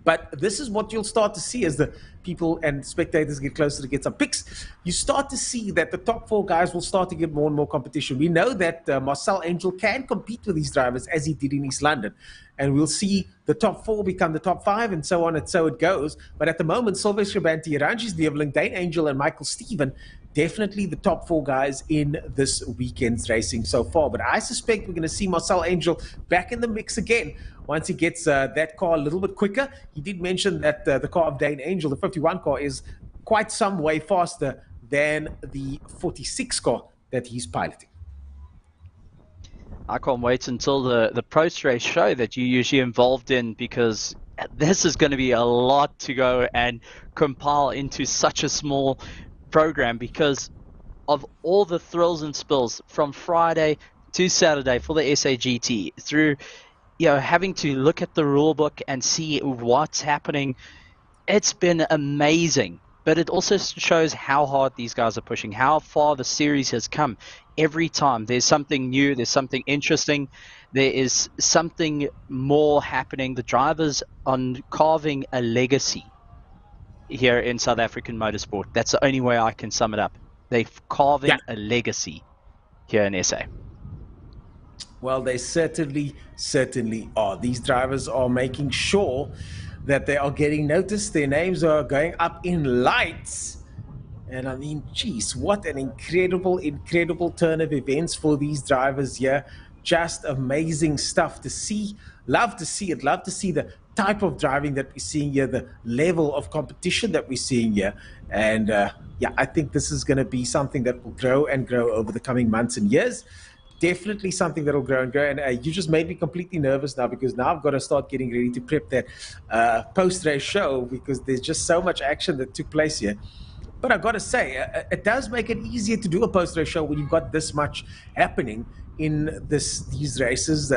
But this is what you'll start to see as the people and spectators get closer to get some picks. You start to see that the top 4 guys will start to get more and more competition. We know that Marcel Angel can compete with these drivers as he did in East London. And we'll see the top 4 become the top 5 and so on and so it goes. But at the moment, Sylvester Banti, Ranjis Devling, Dane Angel and Michael Stephen, definitely the top 4 guys in this weekend's racing so far. But I suspect we're going to see Marcel Angel back in the mix again once he gets that car a little bit quicker. He did mention that the car of Dane Angel, the 51 car, is quite some way faster than the 46 car that he's piloting. I can't wait until the post-race show that you're usually involved in, because this is going to be a lot to go and compile into such a small program because of all the thrills and spills from Friday to Saturday for the SAGT, through having to look at the rule book and see what's happening. It's been amazing, but it also shows how hard these guys are pushing, how far the series has come. Every time there's something new, there's something interesting, there is something more happening. The drivers are carving a legacy here in South African motorsport. That's the only way I can sum it up. They're carving a legacy here in SA. Well, they certainly are. These drivers are making sure that they are getting noticed. Their names are going up in lights. And I mean, geez, what an incredible turn of events for these drivers here. Just amazing stuff to see. Love to see it. Love to see the type of driving that we're seeing here, the level of competition that we're seeing here. And I think this is going to be something that will grow and grow over the coming months and years. Definitely something that will grow and grow. And you just made me completely nervous now, because now I've got to start getting ready to prep that post-race show, because there's just so much action that took place here. But I've got to say, it does make it easier to do a post-race show when you've got this much happening in these races.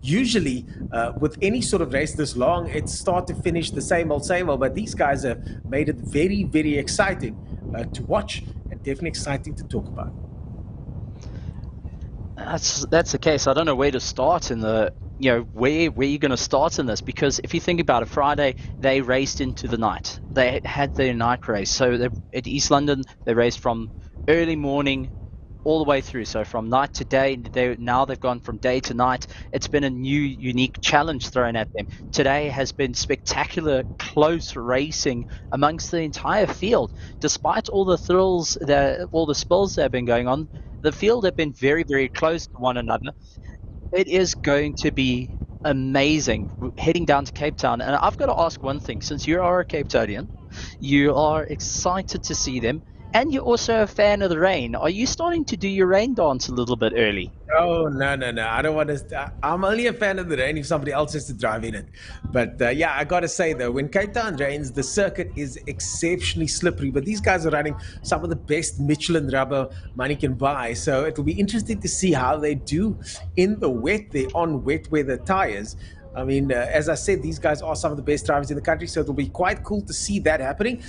Usually, with any sort of race this long, it's start to finish the same old. But these guys have made it very, very exciting to watch, and definitely exciting to talk about. That's the case. I don't know where to start in the, where you're going to start in this, because if you think about it, Friday they raced into the night. They had their night race. So at East London, they raced from early morning all the way through. So from night to day, now they've gone from day to night. It's been a new, unique challenge thrown at them. Today has been spectacular, close racing amongst the entire field. Despite all the thrills, all the spills that have been going on, the field have been very, very close to one another. It is going to be amazing heading down to Cape Town. And I've got to ask one thing. Since you are a Cape Townian, you are excited to see them, and you're also a fan of the rain. Are you starting to do your rain dance a little bit early? Oh, no. I don't want to. I'm only a fan of the rain if somebody else has to drive in it. But I got to say, though, when Cape Town rains, the circuit is exceptionally slippery. But these guys are running some of the best Michelin rubber money can buy. So it will be interesting to see how they do in the wet. They're on wet weather tires. I mean, as I said, these guys are some of the best drivers in the country. So it'll be quite cool to see that happening.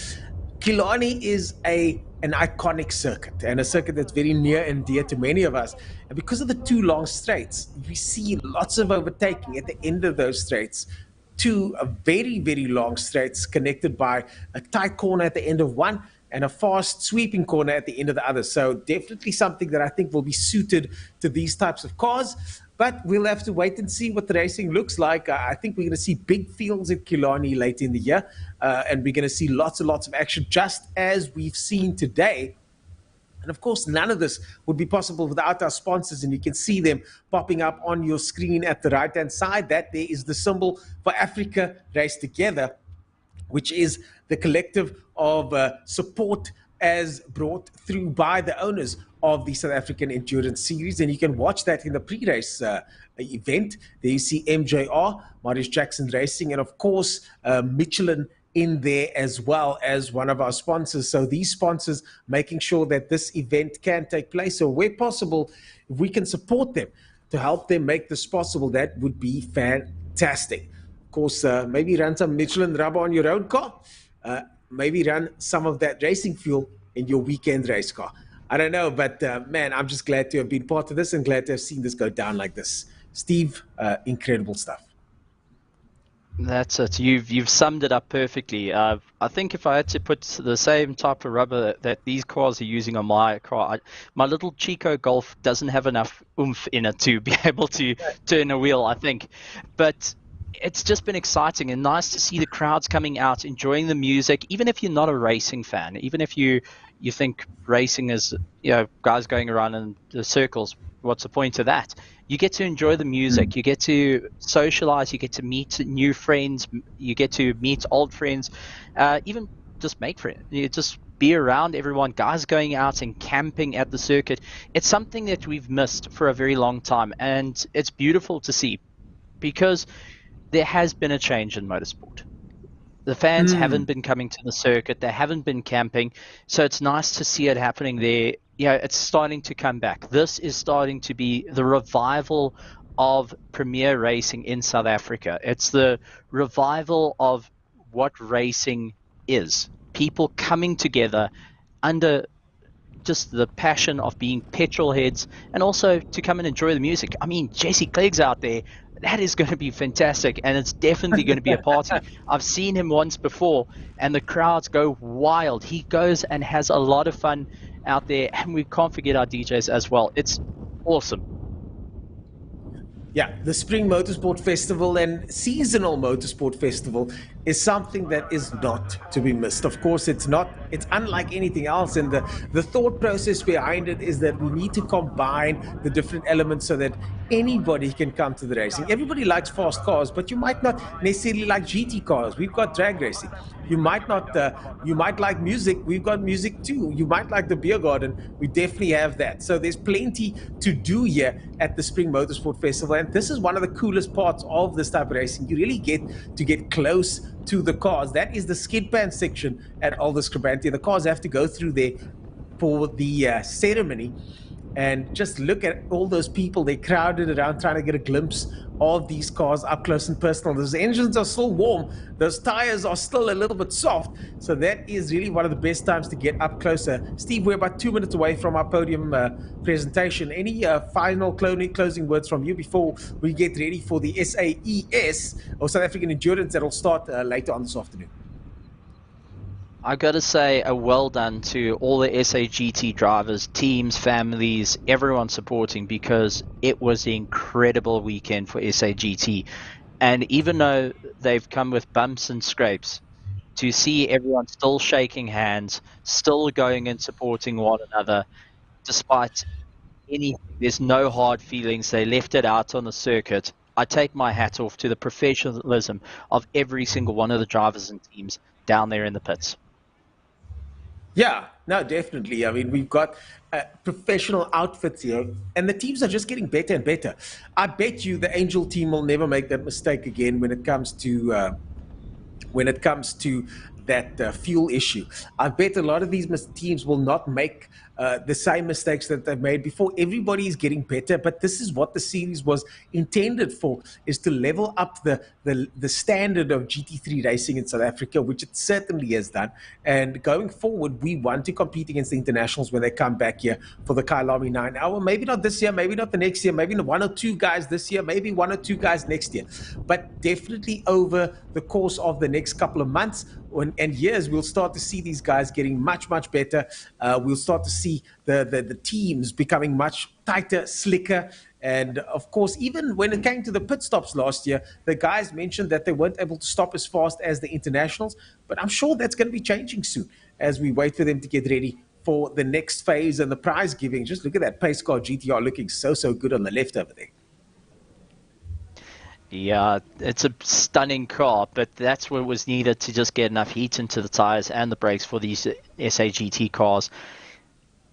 Killarney is an iconic circuit, and a circuit that's very near and dear to many of us. And because of the 2 long straights, we see lots of overtaking at the end of those straights. 2 very, very long straights connected by a tight corner at the end of one and a fast sweeping corner at the end of the other. So definitely something that I think will be suited to these types of cars. But we'll have to wait and see what the racing looks like. I think we're going to see big fields at Killarney late in the year. And we're going to see lots and lots of action, just as we've seen today. And of course, none of this would be possible without our sponsors. And you can see them popping up on your screen at the right-hand side. That there is the symbol for Africa Race Together. which is the collective of support as brought through by the owners of the South African Endurance Series. And you can watch that in the pre-race event. There you see MJR, Marius Jackson Racing, and of course, Michelin in there as well as one of our sponsors. So these sponsors making sure that this event can take place. So where possible, if we can support them to help them make this possible, that would be fantastic. Of course, maybe run some Michelin rubber on your road car. Maybe run some of that racing fuel in your weekend race car. I don't know, but man, I'm just glad to have been part of this and glad to have seen this go down like this. Steve, incredible stuff. That's it. You've summed it up perfectly. I think if I had to put the same type of rubber that these cars are using on my car, my little Chico Golf doesn't have enough oomph in it to be able to turn a wheel, I think. But it's just been exciting and nice to see the crowds coming out, enjoying the music, even if you're not a racing fan, even if you think racing is, guys going around in the circles, what's the point of that? You get to enjoy the music, you get to socialize, you get to meet new friends, you get to meet old friends, even just make friends. You just be around everyone, guys going out and camping at the circuit. It's something that we've missed for a very long time, and it's beautiful to see because there has been a change in motorsport. The fans haven't been coming to the circuit, they haven't been camping, so it's nice to see it happening there. It's starting to come back. This is starting to be the revival of premier racing in South Africa. It's the revival of what racing is. People coming together under just the passion of being petrol heads and also to come and enjoy the music. I mean, Jesse Clegg's out there. That is going to be fantastic, and it's definitely going to be a party. I've seen him once before, and the crowds go wild. He goes and has a lot of fun out there, and we can't forget our DJs as well. It's awesome. Yeah, the Spring Motorsport Festival and Seasonal Motorsport Festival is something that is not to be missed. Of course, it's unlike anything else. And the thought process behind it is that we need to combine the different elements so that anybody can come to the racing. Everybody likes fast cars, but you might not necessarily like GT cars. We've got drag racing. You might not, you might like music. We've got music too. You might like the beer garden. We definitely have that. So there's plenty to do here at the Spring Motorsport Festival. And this is one of the coolest parts of this type of racing. You really get to get close to the cars. That is the skid pan section at Aldous Krabanti. The cars have to go through there for the ceremony. And just look at all those people. They crowded around trying to get a glimpse of these cars up close and personal. Those engines are still warm. Those tires are still a little bit soft. So that is really one of the best times to get up closer. Steve, we're about 2 minutes away from our podium presentation. Any final closing words from you before we get ready for the SAES, or South African Endurance, that will start later on this afternoon? I got to say a well done to all the SAGT drivers, teams, families, everyone supporting, because it was an incredible weekend for SAGT. And even though they've come with bumps and scrapes, to see everyone still shaking hands, still going and supporting one another, despite anything, there's no hard feelings. They left it out on the circuit. I take my hat off to the professionalism of every single one of the drivers and teams down there in the pits. Yeah, no, definitely. I mean, we've got professional outfits here, and the teams are just getting better and better. I bet you the Angel team will never make that mistake again when it comes to that fuel issue. I bet a lot of these teams will not make the same mistakes that they've made before. Everybody is getting better, but this is what the series was intended for, is to level up the standard of GT3 racing in South Africa, which it certainly has done. And going forward, we want to compete against the internationals when they come back here for the Kyalami 9 Hour. Maybe not this year, maybe not the next year, maybe one or two guys this year, maybe one or two guys next year. But definitely over the course of the next couple of months and years, we'll start to see these guys getting much, much better. We'll start to see the teams becoming much tighter, slicker. And of course, even when it came to the pit stops last year, the guys mentioned that they weren't able to stop as fast as the internationals. But I'm sure that's going to be changing soon as we wait for them to get ready for the next phase and the prize giving. Just look at that pace car GTR looking so good on the left over there. Yeah, it's a stunning car, but that's what was needed to just get enough heat into the tires and the brakes for these SAGT cars.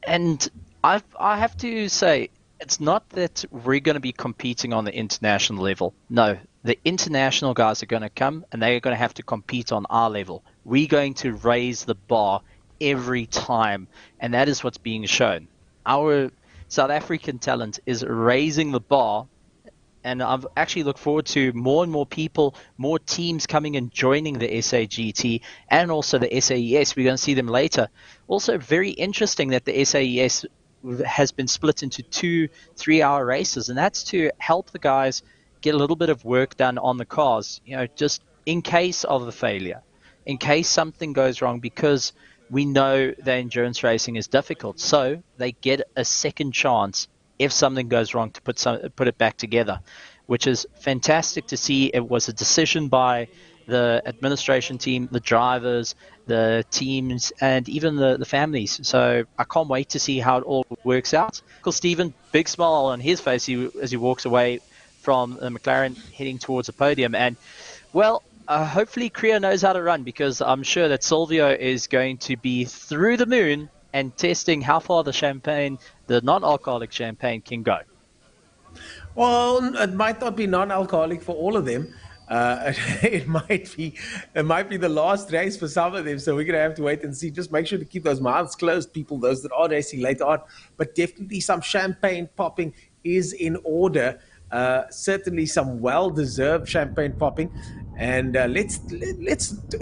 And I have to say, it's not that we're going to be competing on the international level. No, the international guys are going to come and they're going to have to compete on our level. We're going to raise the bar every time, and that is what's being shown. Our South African talent is raising the bar, and I've actually looked forward to more and more people, more teams coming and joining the SAGT and also the SAES. We're going to see them later. Also, very interesting that the SAES has been split into 2 3-hour races, and that's to help the guys get a little bit of work done on the cars, just in case of the failure, in case something goes wrong, because we know that endurance racing is difficult. So they get a second chance if something goes wrong to put it back together, which is fantastic to see. It was a decision by the administration team, the drivers, the teams, and even the families. So I can't wait to see how it all works out. Uncle Stephen, big smile on his face as he walks away from the McLaren heading towards the podium. And, well, hopefully Kriya knows how to run, because I'm sure that Silvio is going to be through the moon and testing how far the non-alcoholic champagne can go. Well, it might not be non-alcoholic for all of them. It might be the last race for some of them. So we're gonna have to wait and see. Just make sure to keep those mouths closed, people. Those that are racing later on, but definitely some champagne popping is in order. Certainly some well-deserved champagne popping. And let's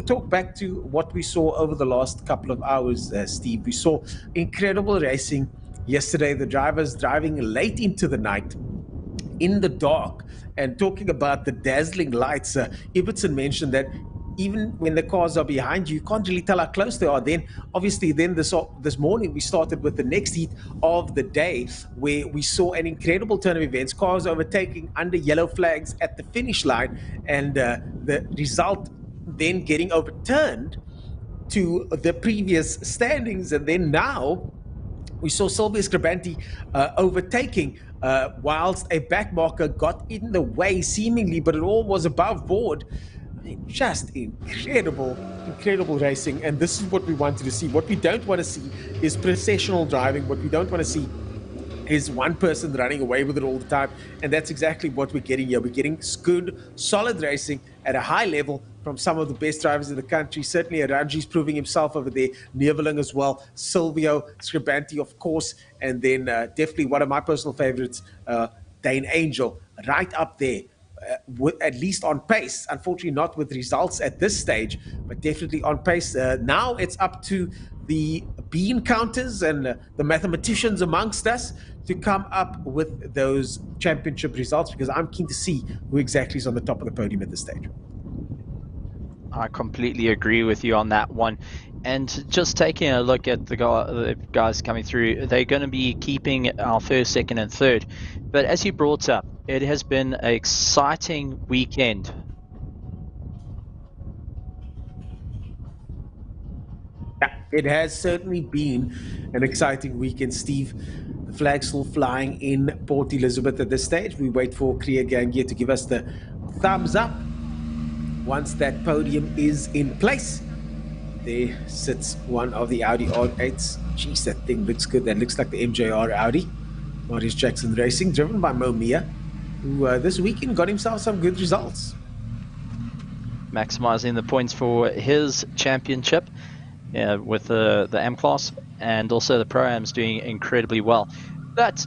talk back to what we saw over the last couple of hours, Steve. We saw incredible racing yesterday. The drivers driving late into the night, in the dark, and talking about the dazzling lights. Ibbotson mentioned that even when the cars are behind you, you can't really tell how close they are. Then, obviously, this morning we started with the next heat of the day, where we saw an incredible turn of events, cars overtaking under yellow flags at the finish line, and the result then getting overturned to the previous standings. And then now we saw Silvio Scribanti overtaking whilst a backmarker got in the way seemingly, but it all was above board. I mean, just incredible racing. And this is what we wanted to see. What we don't want to see is processional driving. What we don't want to see is one person running away with it all the time. And that's exactly what we're getting here. We're getting good, solid racing at a high level from some of the best drivers in the country. Certainly Aranji's proving himself over there, Neveling as well, Silvio Scribanti, of course, and then definitely one of my personal favorites, Dane Angel, right up there. At least on pace, unfortunately not with results at this stage, but definitely on pace. Now it's up to the bean counters and the mathematicians amongst us to come up with those championship results, because I'm keen to see who exactly is on the top of the podium at this stage. I completely agree with you on that one. And just taking a look at the guys coming through, they're going to be keeping our first, second, and third. But as you brought up, it has been an exciting weekend. Yeah, it has certainly been an exciting weekend, Steve. The flag's still flying in Port Elizabeth at this stage. We wait for Kriya Gangia to give us the thumbs up. Once that podium is in place, there sits one of the Audi R8s. Jeez, that thing looks good. That looks like the MJR Audi. Marius Jackson Racing, driven by Mo Mia, who this weekend got himself some good results. Maximizing the points for his championship with the M-Class, and also the Pro-Am's doing incredibly well. But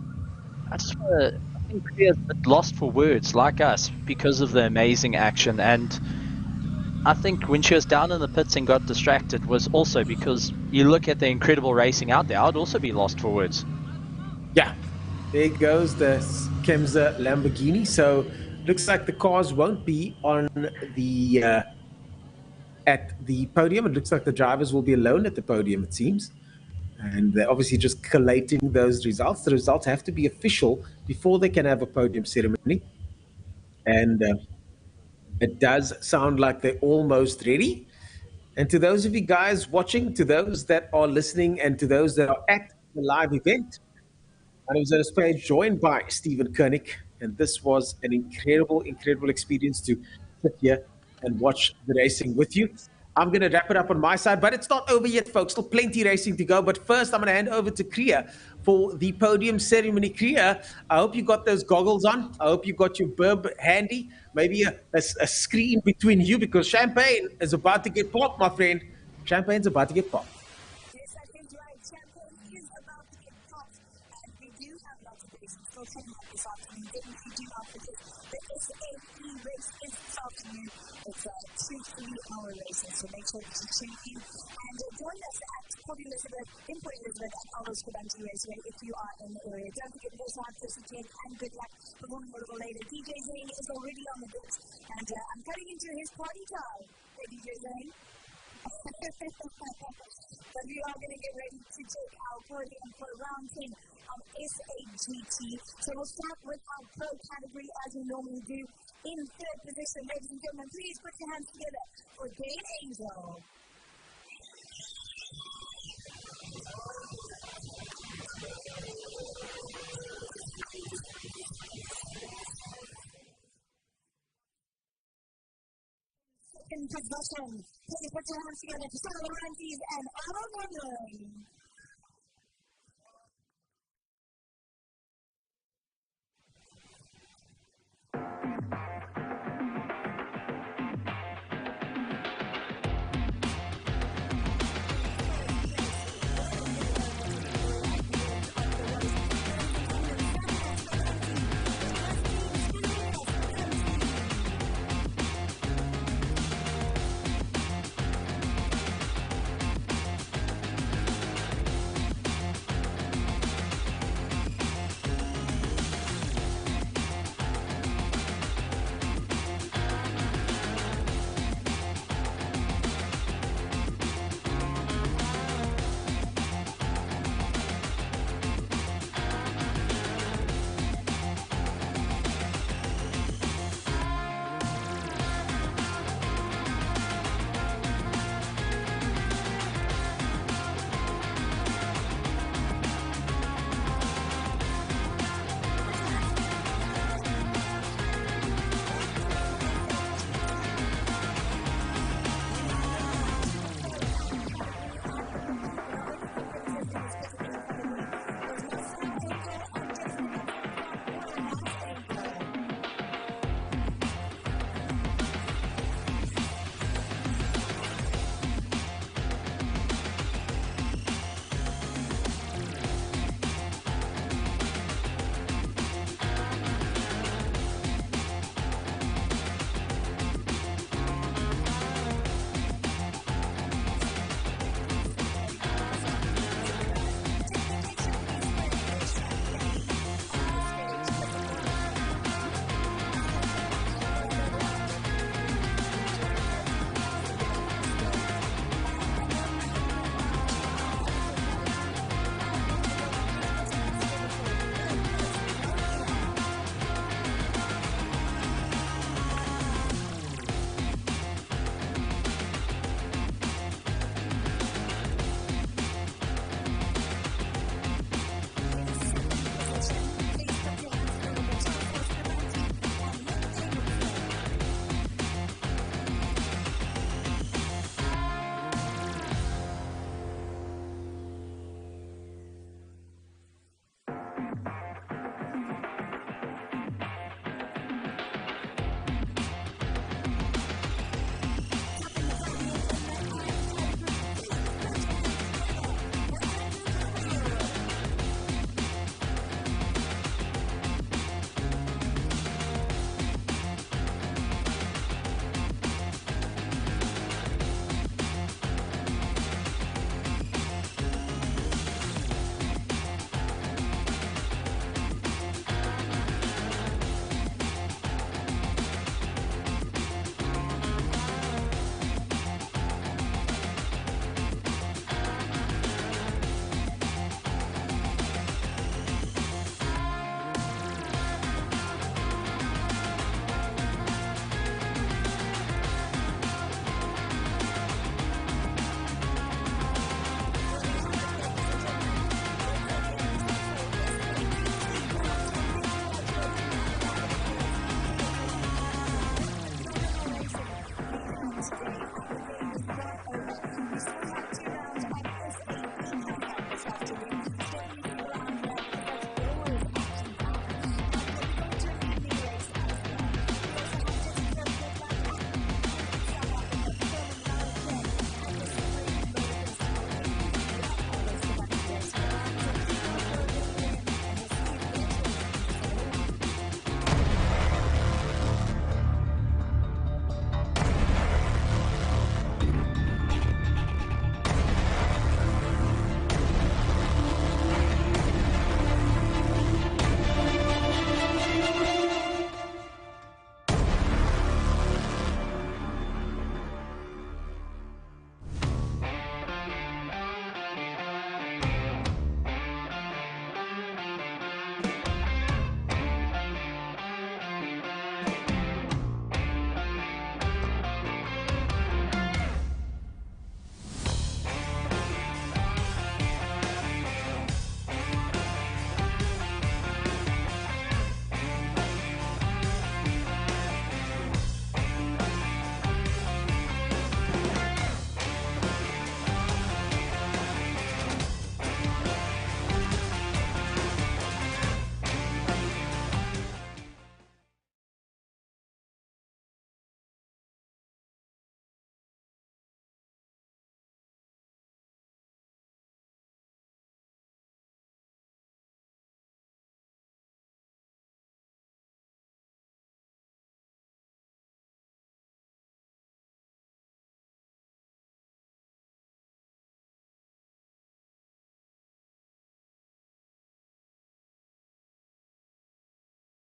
I think Kriya's a bit lost for words, like us, because of the amazing action. And I think when she was down in the pits and got distracted was also because you look at the incredible racing out there, I'd also be lost for words. Yeah, there goes the Kemza Lamborghini. So looks like the cars won't be on the at the podium. It looks like the drivers will be alone at the podium, it seems. And they're obviously just collating those results. The results have to be official before they can have a podium ceremony. And it does sound like they're almost ready. And to those of you guys watching, to those that are listening, and to those that are at the live event, my name is Raceday, joined by Stephen Koenig. And this was an incredible, incredible experience to sit here and watch the racing with you. I'm going to wrap it up on my side, but it's not over yet, folks. Still plenty racing to go. But first, I'm going to hand over to Kriya for the podium ceremony. Kriya, I hope you got those goggles on. I hope you got your burb handy. Maybe a screen between you, because champagne is about to get popped, my friend. Champagne's about to get popped. Yes, I think you're right. Champagne is about to get popped, and we do have lots of racing still coming up this afternoon. Definitely do not forget the SAE race is this afternoon. It's a 2-3-hour racing, so make sure that you tune in and join us at Port Elizabeth, in Port Elizabeth at Alros Kubanti Raceway if you are in the area. Don't forget to also have Chrissy Ted and good luck performing a little later. DJ Zane is already on the books, and I'm cutting into his party time. Hey, DJ Zane. But we are going to get ready to take our podium for round 10 of SAGT. So we'll start with our pro category as we normally do. In third position, ladies and gentlemen, please put your hands together for Dane Angel. Second position, please put your hands together for Sarah Lorenzies and Aaron Wondering.